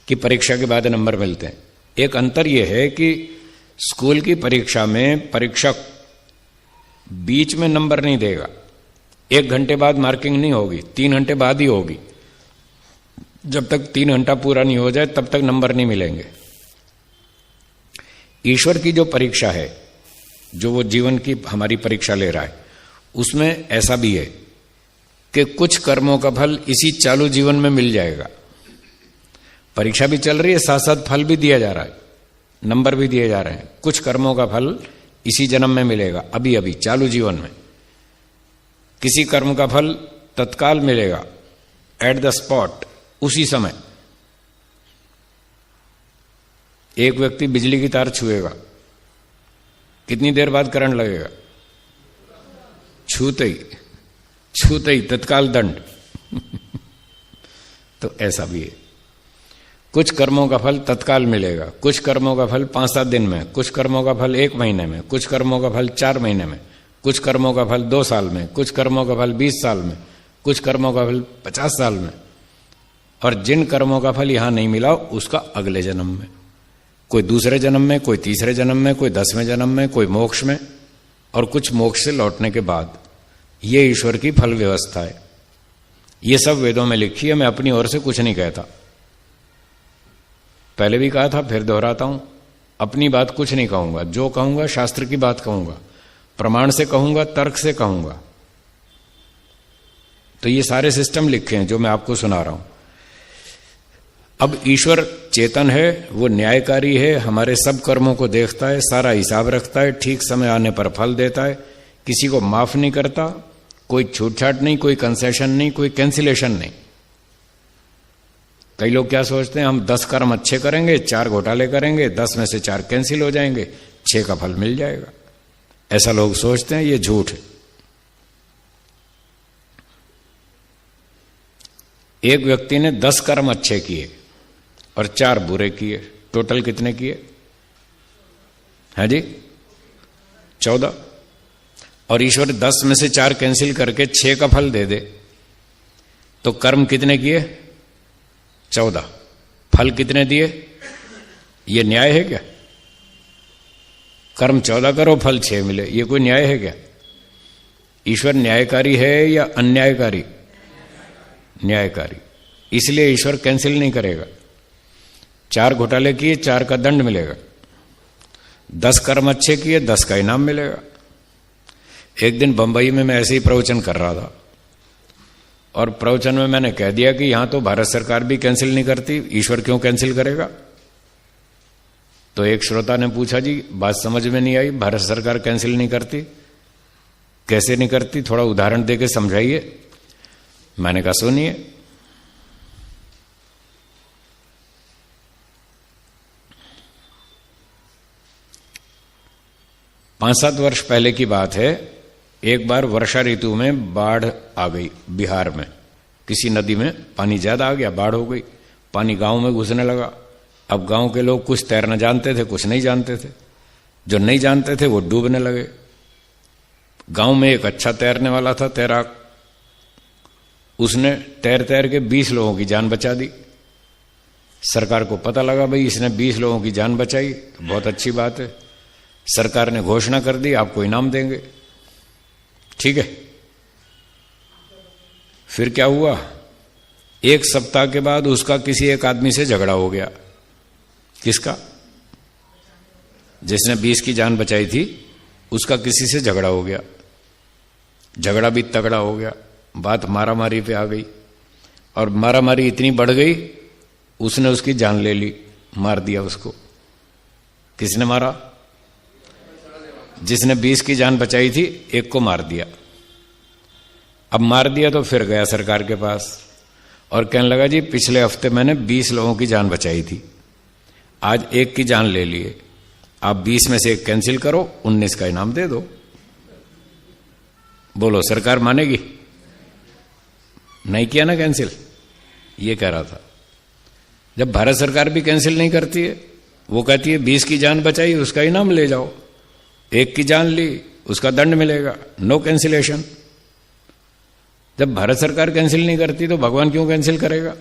कि परीक्षा के बाद नंबर मिलते हैं। एक अंतर यह है कि स्कूल की परीक्षा में परीक्षक बीच में नंबर नहीं देगा। 1 घंटे बाद मार्किंग नहीं होगी, 3 घंटे बाद ही होगी। जब तक 3 घंटा पूरा नहीं हो जाए तब तक नंबर नहीं मिलेंगे। ईश्वर की जो परीक्षा है, जो वो जीवन की हमारी परीक्षा ले रहा है, उसमें ऐसा भी है कि कुछ कर्मों का फल इसी चालू जीवन में मिल जाएगा। परीक्षा भी चल रही है, साथ साथ फल भी दिया जा रहा है, नंबर भी दिए जा रहे हैं। कुछ कर्मों का फल इसी जन्म में मिलेगा, अभी अभी चालू जीवन में। किसी कर्म का फल तत्काल मिलेगा, एट द स्पॉट, उसी समय। एक व्यक्ति बिजली की तार छुएगा, कितनी देर बाद करंट लगेगा? छूते ही तत्काल दंड। तो ऐसा भी है। कुछ कर्मों का फल तत्काल मिलेगा, कुछ कर्मों का फल 5-7 दिन में, कुछ कर्मों का फल 1 महीने में, कुछ कर्मों का फल 4 महीने में, कुछ कर्मों का फल 2 साल में, कुछ कर्मों का फल 20 साल में, कुछ कर्मों का फल 50 साल में। और जिन कर्मों का फल यहां नहीं मिला उसका अगले जन्म में, कोई दूसरे जन्म में, कोई तीसरे जन्म में, कोई 10वें जन्म में, कोई मोक्ष में, और कुछ मोक्ष से लौटने के बाद। ये ईश्वर की फल व्यवस्था है। ये सब वेदों में लिखी है, मैं अपनी ओर से कुछ नहीं कहता। पहले भी कहा था, फिर दोहराता हूं, अपनी बात कुछ नहीं कहूंगा। जो कहूंगा शास्त्र की बात कहूंगा, प्रमाण से कहूंगा, तर्क से कहूंगा। तो ये सारे सिस्टम लिखे हैं जो मैं आपको सुना रहा हूं। अब ईश्वर चेतन है, वो न्यायकारी है, हमारे सब कर्मों को देखता है, सारा हिसाब रखता है, ठीक समय आने पर फल देता है, किसी को माफ नहीं करता, कोई छूटछाट नहीं, कोई कंसेशन नहीं, कोई कैंसिलेशन नहीं। कई लोग क्या सोचते हैं, हम 10 कर्म अच्छे करेंगे, 4 घोटाले करेंगे, 10 में से 4 कैंसिल हो जाएंगे, 6 का फल मिल जाएगा। ऐसा लोग सोचते हैं, ये झूठ है। एक व्यक्ति ने 10 कर्म अच्छे किए और 4 बुरे किए, टोटल कितने किए? है जी 14। और ईश्वर 10 में से 4 कैंसिल करके 6 का फल दे दे, तो कर्म कितने किए? 14। फल कितने दिए? ये न्याय है क्या? कर्म 14 करो, फल 6 मिले, ये कोई न्याय है क्या? ईश्वर न्यायकारी है या अन्यायकारी? न्यायकारी। इसलिए ईश्वर कैंसिल नहीं करेगा। 4 घोटाले किए, 4 का दंड मिलेगा। 10 कर्म अच्छे किए, 10 का इनाम मिलेगा। एक दिन बंबई में मैं ऐसे ही प्रवचन कर रहा था, और प्रवचन में मैंने कह दिया कि यहां तो भारत सरकार भी कैंसिल नहीं करती, ईश्वर क्यों कैंसिल करेगा? तो एक श्रोता ने पूछा, जी बात समझ में नहीं आई, भारत सरकार कैंसिल नहीं करती, कैसे नहीं करती, थोड़ा उदाहरण देके समझाइए। मैंने कहा सुनिए। 5-7 वर्ष पहले की बात है, एक बार वर्षा ऋतु में बाढ़ आ गई बिहार में। किसी नदी में पानी ज्यादा आ गया, बाढ़ हो गई, पानी गांव में घुसने लगा। अब गांव के लोग कुछ तैरना जानते थे, कुछ नहीं जानते थे। जो नहीं जानते थे वो डूबने लगे। गांव में एक अच्छा तैरने वाला था, तैराक, उसने तैर तैर के 20 लोगों की जान बचा दी। सरकार को पता लगा, भाई इसने 20 लोगों की जान बचाई, तो बहुत अच्छी बात है। सरकार ने घोषणा कर दी आपको इनाम देंगे, ठीक है। फिर क्या हुआ, एक सप्ताह के बाद उसका किसी एक आदमी से झगड़ा हो गया। किसका? जिसने 20 की जान बचाई थी, उसका किसी से झगड़ा हो गया। झगड़ा भी तगड़ा हो गया, बात मारामारी पे आ गई, और मारामारी इतनी बढ़ गई उसने उसकी जान ले ली, मार दिया उसको। किसने मारा? जिसने 20 की जान बचाई थी, एक को मार दिया। अब मार दिया तो फिर गया सरकार के पास और कहने लगा जी पिछले हफ्ते मैंने 20 लोगों की जान बचाई थी, आज एक की जान ले लिए, आप 20 में से एक कैंसिल करो, 19 का इनाम दे दो। बोलो सरकार मानेगी? नहीं किया ना कैंसिल, ये कह रहा था। जब भारत सरकार भी कैंसिल नहीं करती है, वो कहती है 20 की जान बचाई उसका इनाम ले जाओ, एक की जान ली उसका दंड मिलेगा, नो कैंसिलेशन। जब भारत सरकार कैंसिल नहीं करती तो भगवान क्यों कैंसिल करेगा?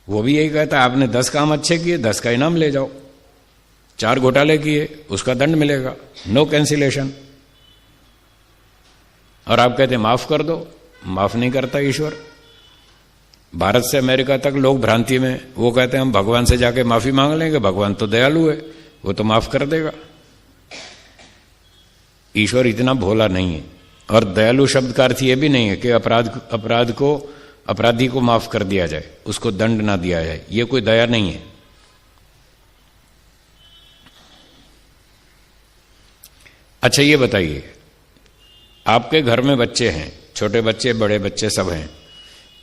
वो भी यही कहता है आपने 10 काम अच्छे किए, 10 का इनाम ले जाओ, 4 घोटाले किए उसका दंड मिलेगा, नो कैंसिलेशन। और आप कहते हैं माफ कर दो, माफ नहीं करता ईश्वर। भारत से अमेरिका तक लोग भ्रांति में, वो कहते हैं हम भगवान से जाके माफी मांग लेंगे, भगवान तो दयालु है, वो तो माफ कर देगा। ईश्वर इतना भोला नहीं है। और दयालु शब्द का अर्थ यह भी नहीं है कि अपराधी को माफ कर दिया जाए, उसको दंड ना दिया जाए, ये कोई दया नहीं है। अच्छा ये बताइए, आपके घर में बच्चे हैं, छोटे बच्चे बड़े बच्चे सब हैं।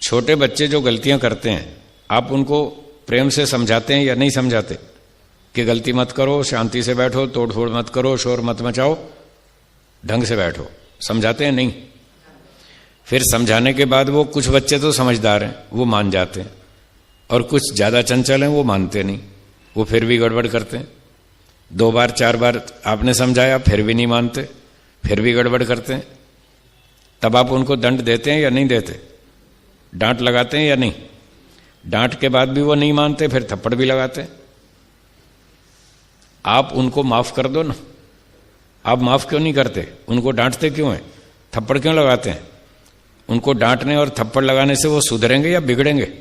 छोटे बच्चे जो गलतियां करते हैं, आप उनको प्रेम से समझाते हैं या नहीं समझाते कि गलती मत करो, शांति से बैठो, तोड़फोड़ मत करो, शोर मत मचाओ, ढंग से बैठो? समझाते हैं नहीं? फिर समझाने के बाद वो कुछ बच्चे तो समझदार हैं, वो मान जाते हैं, और कुछ ज्यादा चंचल हैं, वो मानते नहीं, वो फिर भी गड़बड़ करते हैं। 2 बार 4 बार आपने समझाया फिर भी नहीं मानते, फिर भी गड़बड़ करते हैं। तब आप उनको दंड देते हैं या नहीं देते? डांट लगाते हैं या नहीं? डांट के बाद भी वो नहीं मानते, फिर थप्पड़ भी लगाते हैं। आप उनको माफ कर दो ना। आप माफ क्यों नहीं करते? उनको डांटते क्यों हैं? थप्पड़ क्यों लगाते हैं? उनको डांटने और थप्पड़ लगाने से वो सुधरेंगे या बिगड़ेंगे?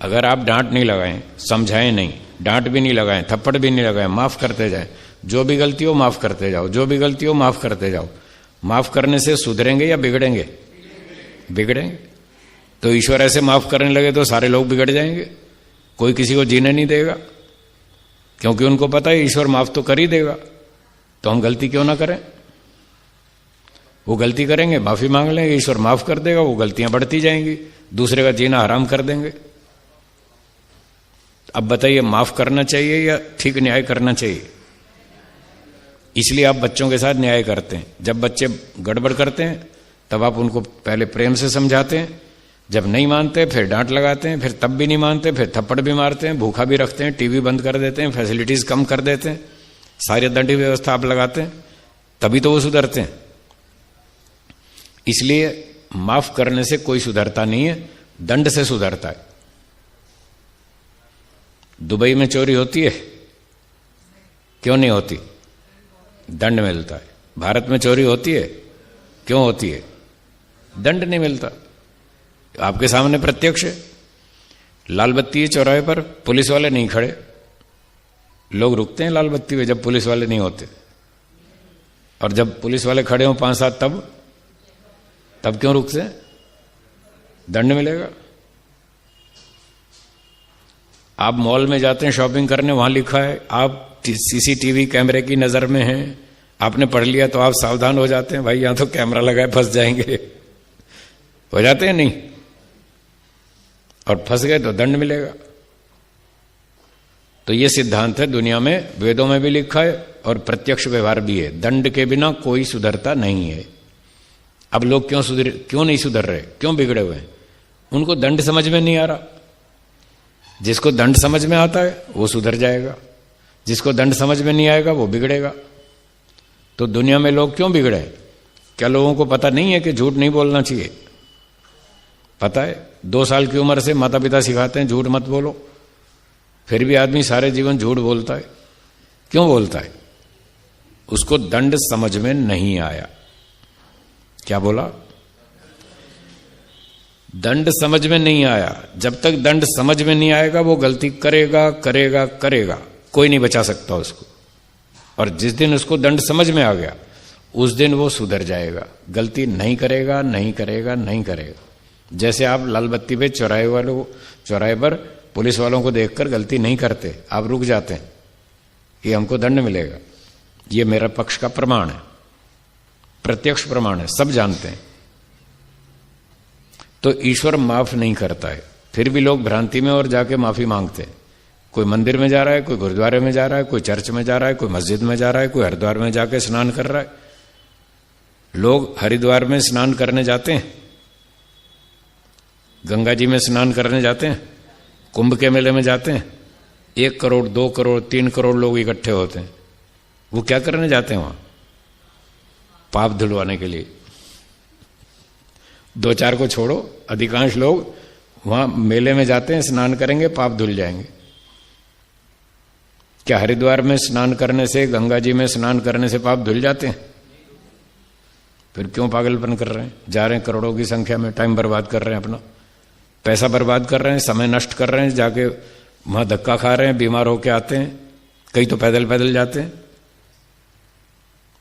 अगर आप डांट नहीं लगाएं, समझाएं नहीं, डांट भी नहीं लगाएं, थप्पड़ भी नहीं लगाएं, माफ करते जाएं, जो भी गलती हो माफ करते जाओ, जो भी गलती हो माफ करते जाओ, माफ करने से सुधरेंगे या बिगड़ेंगे? बिगड़ेंगे। तो ईश्वर ऐसे माफ करने लगे तो सारे लोग बिगड़ जाएंगे, कोई किसी को जीने नहीं देगा, क्योंकि उनको पता है ईश्वर माफ तो कर ही देगा। तो हम गलती क्यों ना करें? वो गलती करेंगे, माफी मांग लेंगे, ईश्वर माफ कर देगा, वो गलतियां बढ़ती जाएंगी, दूसरे का जीना हराम कर देंगे। अब बताइए, माफ करना चाहिए या ठीक न्याय करना चाहिए? इसलिए आप बच्चों के साथ न्याय करते हैं। जब बच्चे गड़बड़ करते हैं तब आप उनको पहले प्रेम से समझाते हैं, जब नहीं मानते फिर डांट लगाते हैं, फिर तब भी नहीं मानते फिर थप्पड़ भी मारते हैं, भूखा भी रखते हैं, टीवी बंद कर देते हैं, फैसिलिटीज कम कर देते हैं, सारी दंड व्यवस्था आप लगाते हैं, तभी तो वो सुधरते हैं। इसलिए माफ करने से कोई सुधरता नहीं है, दंड से सुधरता है। दुबई में चोरी होती है? क्यों नहीं होती? दंड मिलता है। भारत में चोरी होती है? क्यों होती है? दंड नहीं मिलता। आपके सामने प्रत्यक्ष है। लाल बत्ती है चौराहे पर, पुलिस वाले नहीं खड़े, लोग रुकते हैं लाल बत्ती पे जब पुलिस वाले नहीं होते, और जब पुलिस वाले खड़े हों 5-7 तब क्यों रुकते हैं? दंड मिलेगा। आप मॉल में जाते हैं शॉपिंग करने, वहां लिखा है आप सीसीटीवी कैमरे की नजर में हैं, आपने पढ़ लिया तो आप सावधान हो जाते हैं, भाई यहां तो कैमरा लगा है, फंस जाएंगे, हो जाते हैं नहीं? और फंस गए तो दंड मिलेगा। तो ये सिद्धांत है, दुनिया में वेदों में भी लिखा है और प्रत्यक्ष व्यवहार भी है, दंड के बिना कोई सुधरता नहीं है। अब लोग क्यों नहीं सुधर रहे, क्यों बिगड़े हुए हैं? उनको दंड समझ में नहीं आ रहा। जिसको दंड समझ में आता है वो सुधर जाएगा, जिसको दंड समझ में नहीं आएगा वो बिगड़ेगा। तो दुनिया में लोग क्यों बिगड़े? क्या लोगों को पता नहीं है कि झूठ नहीं बोलना चाहिए? पता है, 2 साल की उम्र से माता पिता सिखाते हैं झूठ मत बोलो, फिर भी आदमी सारे जीवन झूठ बोलता है। क्यों बोलता है? उसको दंड समझ में नहीं आया। क्या बोला? दंड समझ में नहीं आया। जब तक दंड समझ में नहीं आएगा वो गलती करेगा करेगा करेगा, कोई नहीं बचा सकता उसको। और जिस दिन उसको दंड समझ में आ गया उस दिन वो सुधर जाएगा, गलती नहीं करेगा नहीं करेगा नहीं करेगा। जैसे आप लाल बत्ती पे चौराहे पर पुलिस वालों को देखकर गलती नहीं करते, आप रुक जाते हैं, ये हमको दंड मिलेगा। ये मेरा पक्ष का प्रमाण है, प्रत्यक्ष प्रमाण है, सब जानते हैं। तो ईश्वर माफ नहीं करता है, फिर भी लोग भ्रांति में और जाके माफी मांगते हैं। कोई मंदिर में जा रहा है, कोई गुरुद्वारे में जा रहा है, कोई चर्च में जा रहा है, कोई मस्जिद में जा रहा है, कोई हरिद्वार में जाके स्नान कर रहा है। लोग हरिद्वार में स्नान करने जाते हैं, गंगा जी में स्नान करने जाते हैं, कुंभ के मेले में जाते हैं। 1 करोड़ 2 करोड़ 3 करोड़ लोग इकट्ठे होते हैं। वो क्या करने जाते हैं वहां? पाप धुलवाने के लिए। 2-4 को छोड़ो, अधिकांश लोग वहां मेले में जाते हैं, स्नान करेंगे, पाप धुल जाएंगे। क्या हरिद्वार में स्नान करने से, गंगा जी में स्नान करने से पाप धुल जाते हैं? फिर क्यों पागलपन कर रहे हैं? जा रहे हैं करोड़ों की संख्या में, टाइम बर्बाद कर रहे हैं, अपना पैसा बर्बाद कर रहे हैं, समय नष्ट कर रहे हैं, जाके वहां धक्का खा रहे हैं, बीमार होके आते हैं। कई तो पैदल पैदल जाते हैं,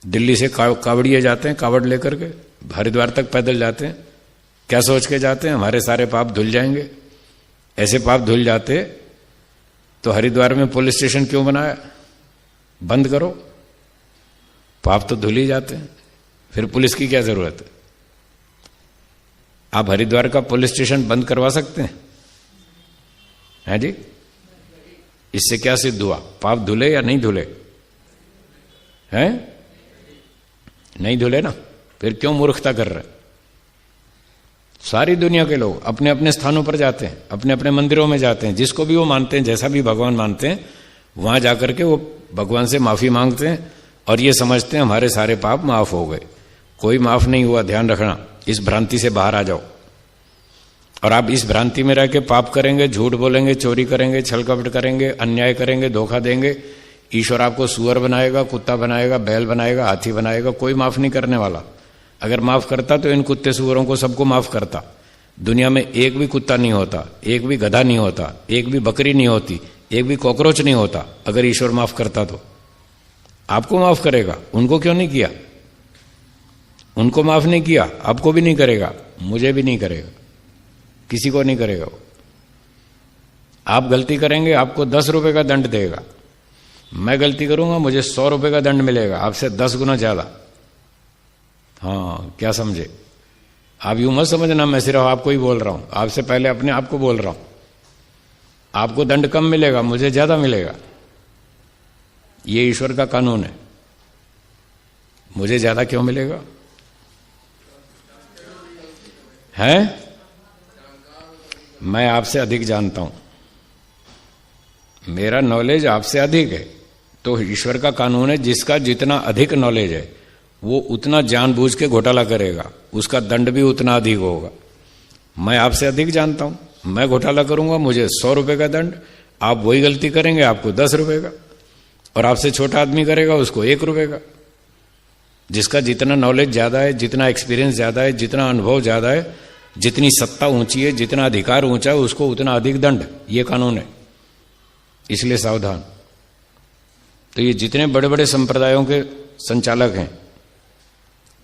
दिल्ली से कावड़िए जाते हैं, कावड़ लेकर के हरिद्वार तक पैदल जाते हैं। क्या सोच के जाते हैं? हमारे सारे पाप धुल जाएंगे। ऐसे पाप धुल जाते तो हरिद्वार में पुलिस स्टेशन क्यों बनाया? बंद करो, पाप तो धुल ही जाते हैं, फिर पुलिस की क्या जरूरत है? आप हरिद्वार का पुलिस स्टेशन बंद करवा सकते हैं जी? इससे क्या सिद्ध हुआ? पाप धुले या नहीं धुले? हैं? नहीं धुले ना, फिर क्यों मूर्खता कर रहे? सारी दुनिया के लोग अपने अपने स्थानों पर जाते हैं, अपने अपने मंदिरों में जाते हैं, जिसको भी वो मानते हैं, जैसा भी भगवान मानते हैं, वहां जाकर के वो भगवान से माफी मांगते हैं और ये समझते हैं हमारे सारे पाप माफ हो गए। कोई माफ नहीं हुआ, ध्यान रखना। इस भ्रांति से बाहर आ जाओ। और आप इस भ्रांति में रह के पाप करेंगे, झूठ बोलेंगे, चोरी करेंगे, छल कपट करेंगे, अन्याय करेंगे, धोखा देंगे, ईश्वर आपको सुअर बनाएगा, कुत्ता बनाएगा, बैल बनाएगा, हाथी बनाएगा। कोई माफ नहीं करने वाला। अगर माफ करता तो इन कुत्ते सुअरों को सबको माफ करता। दुनिया में एक भी कुत्ता नहीं होता, एक भी गधा नहीं होता, एक भी बकरी नहीं होती, एक भी कॉकरोच नहीं होता। अगर ईश्वर माफ करता तो आपको माफ करेगा, उनको क्यों नहीं किया? उनको माफ नहीं किया, आपको भी नहीं करेगा, मुझे भी नहीं करेगा, किसी को नहीं करेगा। वो आप गलती करेंगे, आपको 10 रुपए का दंड देगा। मैं गलती करूंगा, मुझे 100 रुपए का दंड मिलेगा, आपसे 10 गुना ज्यादा। हाँ, क्या समझे? आप यूं मत समझना मैं सिर्फ आपको ही बोल रहा हूं, आपसे पहले अपने आप को बोल रहा हूं। आपको दंड कम मिलेगा, मुझे ज्यादा मिलेगा। ये ईश्वर का कानून है। मुझे ज्यादा क्यों मिलेगा? है? मैं आपसे अधिक जानता हूं, मेरा नॉलेज आपसे अधिक है। तो ईश्वर का कानून है, जिसका जितना अधिक नॉलेज है वो उतना जानबूझ के घोटाला करेगा, उसका दंड भी उतना अधिक होगा। मैं आपसे अधिक जानता हूं, मैं घोटाला करूंगा, मुझे 100 रुपए का दंड। आप वही गलती करेंगे, आपको 10 रुपए का। और आपसे छोटा आदमी करेगा, उसको 1 रुपए का। जिसका जितना नॉलेज ज्यादा है, जितना एक्सपीरियंस ज्यादा है, जितना अनुभव ज्यादा है, जितनी सत्ता ऊंची है, जितना अधिकार ऊंचा है, उसको उतना अधिक दंड। ये कानून है, इसलिए सावधान। तो ये जितने बड़े बड़े संप्रदायों के संचालक हैं,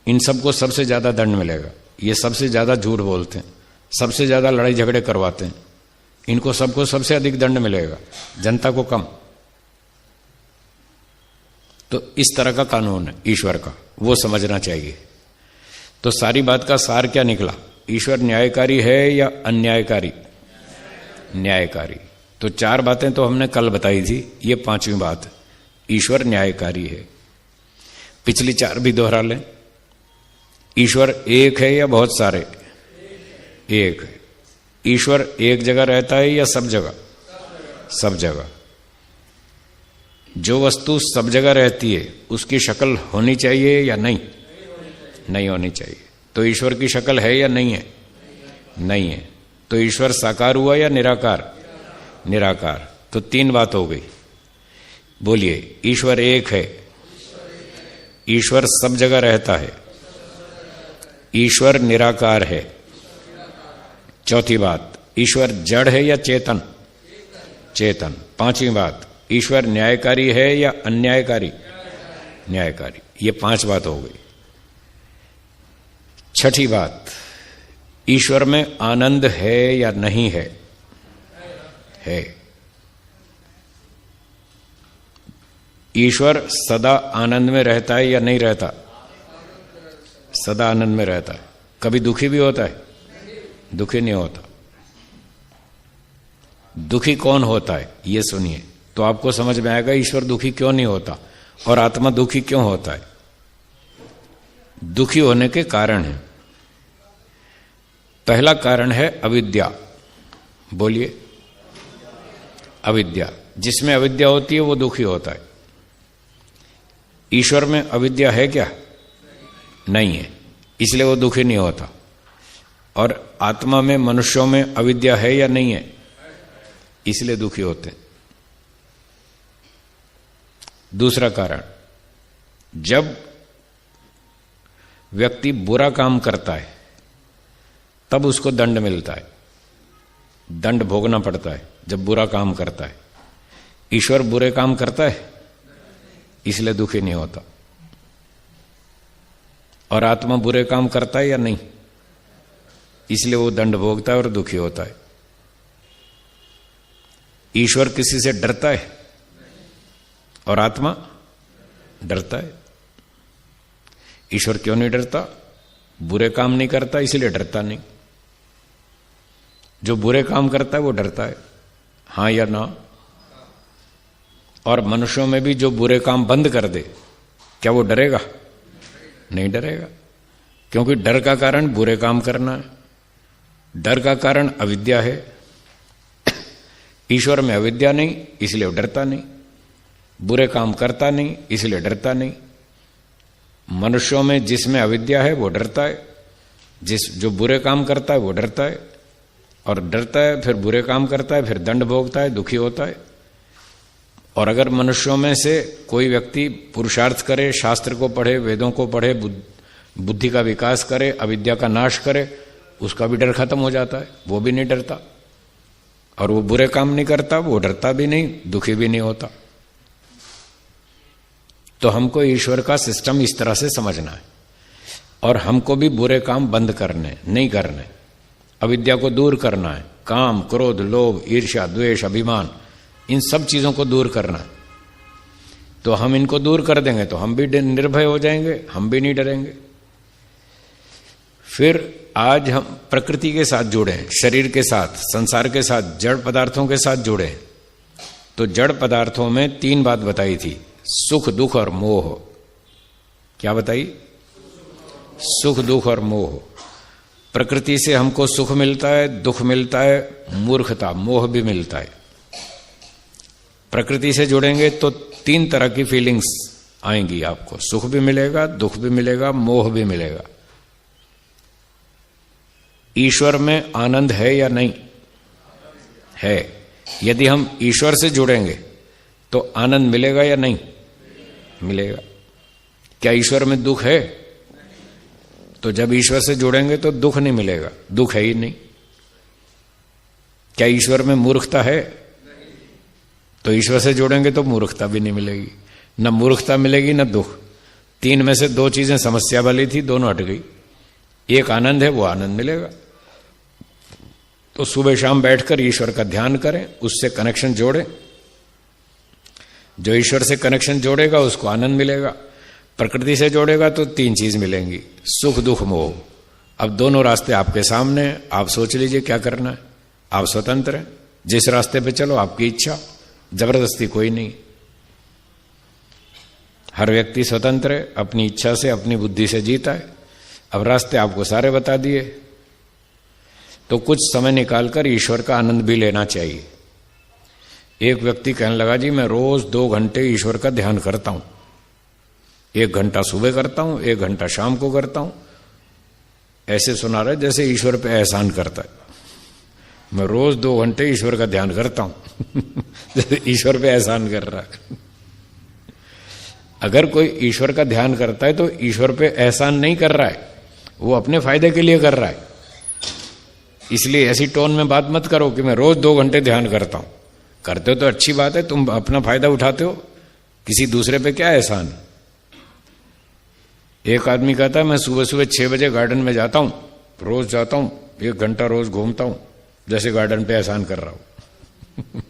इन सबको सबसे ज्यादा दंड मिलेगा। ये सबसे ज्यादा झूठ बोलते हैं, सबसे ज्यादा लड़ाई झगड़े करवाते हैं, इनको सबको सबसे अधिक दंड मिलेगा, जनता को कम। तो इस तरह का कानून है ईश्वर का, वो समझना चाहिए। तो सारी बात का सार क्या निकला? ईश्वर न्यायकारी है या अन्यायकारी? न्यायकारी। तो 4 बातें तो हमने कल बताई थी, ये 5वीं बात, ईश्वर न्यायकारी है। पिछली 4 भी दोहरा लें। ईश्वर एक है या बहुत सारे? एक है। ईश्वर एक जगह रहता है या सब जगह? सब जगह। जो वस्तु सब जगह रहती है उसकी शक्ल होनी चाहिए या नहीं? नहीं होनी चाहिए। तो ईश्वर की शक्ल है या नहीं है? नहीं है। तो ईश्वर साकार हुआ या निराकार? निराकार। तो 3 बात हो गई। बोलिए, ईश्वर एक है, ईश्वर सब जगह रहता है, ईश्वर निराकार है। चौथी बात, ईश्वर जड़ है या चेतन? चेतन। पांचवी बात, ईश्वर न्यायकारी है या अन्यायकारी? न्यायकारी। ये 5 बात हो गई। छठी बात, ईश्वर में आनंद है या नहीं है? है। ईश्वर सदा आनंद में रहता है या नहीं रहता? सदा आनंद में रहता है। कभी दुखी भी होता है? दुखी नहीं होता। दुखी कौन होता है ये सुनिए, तो आपको समझ में आएगा ईश्वर दुखी क्यों नहीं होता और आत्मा दुखी क्यों होता है। दुखी होने के कारण है। पहला कारण है अविद्या। बोलिए, अविद्या। जिसमें अविद्या होती है वो दुखी होता है। ईश्वर में अविद्या है क्या? नहीं है, इसलिए वो दुखी नहीं होता। और आत्मा में, मनुष्यों में अविद्या है या नहीं है? इसलिए दुखी होते हैं। दूसरा कारण, जब व्यक्ति बुरा काम करता है तब उसको दंड मिलता है, दंड भोगना पड़ता है जब बुरा काम करता है। ईश्वर बुरे काम करता है इसलिए दुखी नहीं होता। और आत्मा बुरे काम करता है या नहीं, इसलिए वो दंड भोगता है और दुखी होता है। ईश्वर किसी से डरता है और आत्मा डरता है। ईश्वर क्यों नहीं डरता? बुरे काम नहीं करता इसलिए डरता नहीं। जो बुरे काम करता है वो डरता है, हां या ना? और मनुष्यों में भी जो बुरे काम बंद कर दे, क्या वो डरेगा? नहीं डरेगा, क्योंकि डर का कारण बुरे काम करना है। डर का कारण अविद्या है। ईश्वर में अविद्या नहीं इसलिए वो डरता नहीं, बुरे काम करता नहीं इसलिए डरता नहीं। मनुष्यों में जिसमें अविद्या है वो डरता है, जो बुरे काम करता है वो डरता है, और डरता है फिर बुरे काम करता है, फिर दंड भोगता है, दुखी होता है। और अगर मनुष्यों में से कोई व्यक्ति पुरुषार्थ करे, शास्त्र को पढ़े, वेदों को पढ़े, बुद्धि का विकास करे, अविद्या का नाश करे, उसका भी डर खत्म हो जाता है, वो भी नहीं डरता। और वो बुरे काम नहीं करता, वो डरता भी नहीं, दुखी भी नहीं होता। तो हमको ईश्वर का सिस्टम इस तरह से समझना है। और हमको भी बुरे काम बंद करने, नहीं करने, अविद्या को दूर करना है। काम, क्रोध, लोभ, ईर्ष्या, द्वेष, अभिमान, इन सब चीजों को दूर करना है। तो हम इनको दूर कर देंगे तो हम भी निर्भय हो जाएंगे, हम भी नहीं डरेंगे। फिर आज हम प्रकृति के साथ जुड़े, शरीर के साथ, संसार के साथ, जड़ पदार्थों के साथ जुड़े। तो जड़ पदार्थों में 3 बात बताई थी, सुख, दुख और मोह। क्या बताई? सुख, दुख और मोह। प्रकृति से हमको सुख मिलता है, दुख मिलता है, मूर्खता, मोह भी मिलता है। प्रकृति से जुड़ेंगे तो 3 तरह की फीलिंग्स आएंगी आपको, सुख भी मिलेगा, दुख भी मिलेगा, मोह भी मिलेगा। ईश्वर में आनंद है या नहीं? है। यदि हम ईश्वर से जुड़ेंगे तो आनंद मिलेगा या नहीं? मिलेगा। क्या ईश्वर में दुख है? तो जब ईश्वर से जुड़ेंगे तो दुख नहीं मिलेगा, दुख है ही नहीं। क्या ईश्वर में मूर्खता है? तो ईश्वर से जुड़ेंगे तो मूर्खता भी नहीं मिलेगी, न मूर्खता मिलेगी न दुख। 3 में से 2 चीजें समस्या वाली थी, दोनों हट गई। एक आनंद है, वो आनंद मिलेगा। तो सुबह शाम बैठकर ईश्वर का ध्यान करें, उससे कनेक्शन जोड़ें। जो ईश्वर से कनेक्शन जोड़ेगा उसको आनंद मिलेगा। प्रकृति से जोड़ेगा तो 3 चीज मिलेंगी, सुख, दुख, मोह। अब दोनों रास्ते आपके सामने हैं, आप सोच लीजिए क्या करना है। आप स्वतंत्र हैं, जिस रास्ते पे चलो आपकी इच्छा, जबरदस्ती कोई नहीं। हर व्यक्ति स्वतंत्र है, अपनी इच्छा से, अपनी बुद्धि से जीता है। अब रास्ते आपको सारे बता दिए, तो कुछ समय निकालकर ईश्वर का आनंद भी लेना चाहिए। एक व्यक्ति कहने लगा, जी मैं रोज 2 घंटे ईश्वर का ध्यान करता हूं, 1 घंटा सुबह करता हूं, 1 घंटा शाम को करता हूं। ऐसे सुना रहे जैसे ईश्वर पे एहसान करता है। मैं रोज 2 घंटे ईश्वर का ध्यान करता हूं जैसे ईश्वर पे एहसान कर रहा है। अगर कोई ईश्वर का ध्यान करता है तो ईश्वर पे एहसान नहीं कर रहा है, वो अपने फायदे के लिए कर रहा है। इसलिए ऐसी टोन में बात मत करो कि मैं रोज 2 घंटे ध्यान करता हूं। करते हो तो अच्छी बात है, तुम अपना फायदा उठाते हो, किसी दूसरे पे क्या एहसान। एक आदमी कहता है मैं सुबह सुबह 6 बजे गार्डन में जाता हूं, रोज जाता हूं, 1 घंटा रोज घूमता हूं, जैसे गार्डन पे एहसान कर रहा हूं।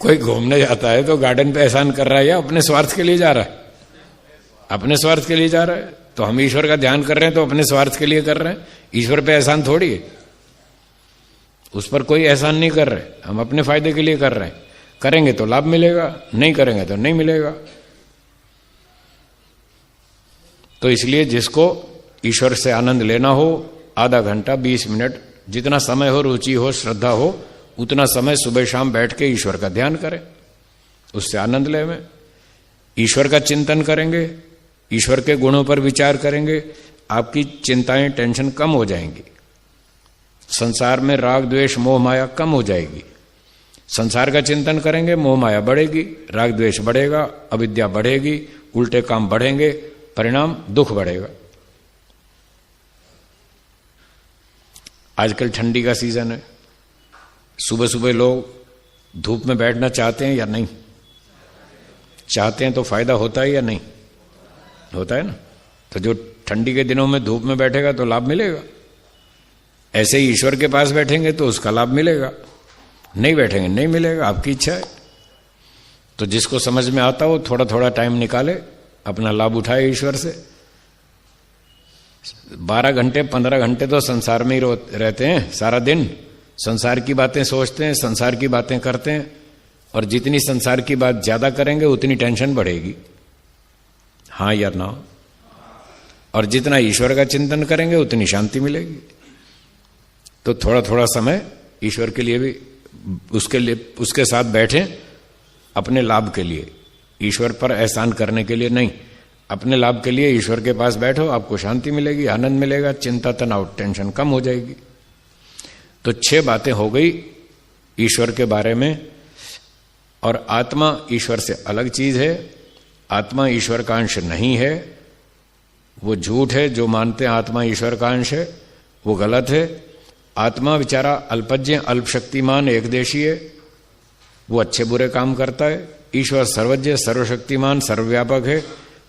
कोई घूमने जाता है तो गार्डन पे एहसान कर रहा है या अपने स्वार्थ के लिए जा रहा है? अपने स्वार्थ के लिए जा रहा है। तो हम ईश्वर का ध्यान कर रहे हैं तो अपने स्वार्थ के लिए कर रहे हैं, ईश्वर पे एहसान थोड़ी है, उस पर कोई एहसान नहीं कर रहे, हम अपने फायदे के लिए कर रहे हैं। करेंगे तो लाभ मिलेगा, नहीं करेंगे तो नहीं मिलेगा। तो इसलिए जिसको ईश्वर से आनंद लेना हो, आधा घंटा 20 मिनट जितना समय हो, रुचि हो, श्रद्धा हो, उतना समय सुबह शाम बैठ के ईश्वर का ध्यान करें, उससे आनंद लें। ईश्वर का चिंतन करेंगे, ईश्वर के गुणों पर विचार करेंगे, आपकी चिंताएं, टेंशन कम हो जाएंगी। संसार में राग द्वेष मोह माया कम हो जाएगी। संसार का चिंतन करेंगे, मोह माया बढ़ेगी, राग द्वेष बढ़ेगा, अविद्या बढ़ेगी, उल्टे काम बढ़ेंगे, परिणाम दुख बढ़ेगा। आजकल ठंडी का सीजन है, सुबह सुबह लोग धूप में बैठना चाहते हैं या नहीं? चाहते हैं तो फायदा होता है या नहीं होता है ना? तो जो ठंडी के दिनों में धूप में बैठेगा तो लाभ मिलेगा। ऐसे ही ईश्वर के पास बैठेंगे तो उसका लाभ मिलेगा, नहीं बैठेंगे नहीं मिलेगा, आपकी इच्छा है। तो जिसको समझ में आता हो थोड़ा थोड़ा टाइम निकाले, अपना लाभ उठाए ईश्वर से। 12 घंटे 15 घंटे तो संसार में ही रहते हैं, सारा दिन संसार की बातें सोचते हैं, संसार की बातें करते हैं, और जितनी संसार की बात ज्यादा करेंगे उतनी टेंशन बढ़ेगी, हाँ या ना? और जितना ईश्वर का चिंतन करेंगे उतनी शांति मिलेगी। तो थोड़ा थोड़ा समय ईश्वर के लिए भी, उसके साथ बैठे, अपने लाभ के लिए, ईश्वर पर एहसान करने के लिए नहीं, अपने लाभ के लिए ईश्वर के पास बैठो, आपको शांति मिलेगी, आनंद मिलेगा, चिंता तनाव टेंशन कम हो जाएगी। तो 6 बातें हो गई ईश्वर के बारे में। और आत्मा ईश्वर से अलग चीज है, आत्मा ईश्वर का अंश नहीं है, वो झूठ है। जो मानते हैं आत्मा ईश्वर का अंश है वो गलत है। आत्मा बेचारा अल्पज्ञ, अल्पशक्तिमान, एकदेशी है, वो अच्छे बुरे काम करता है। ईश्वर सर्वज्ञ, सर्वशक्तिमान, सर्वव्यापक है,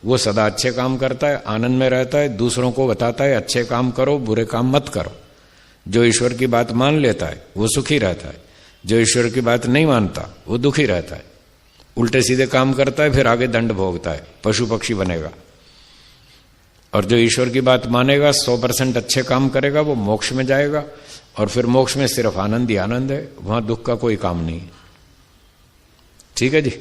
वो सदा अच्छे काम करता है, आनंद में रहता है, दूसरों को बताता है अच्छे काम करो, बुरे काम मत करो। जो ईश्वर की बात मान लेता है वो सुखी रहता है, जो ईश्वर की बात नहीं मानता वो दुखी रहता है, उल्टे सीधे काम करता है, फिर आगे दंड भोगता है, पशु पक्षी बनेगा। और जो ईश्वर की बात मानेगा, 100% अच्छे काम करेगा, वो मोक्ष में जाएगा, और फिर मोक्ष में सिर्फ आनंद ही आनंद है, वहां दुख का कोई काम नहीं। ठीक है जी।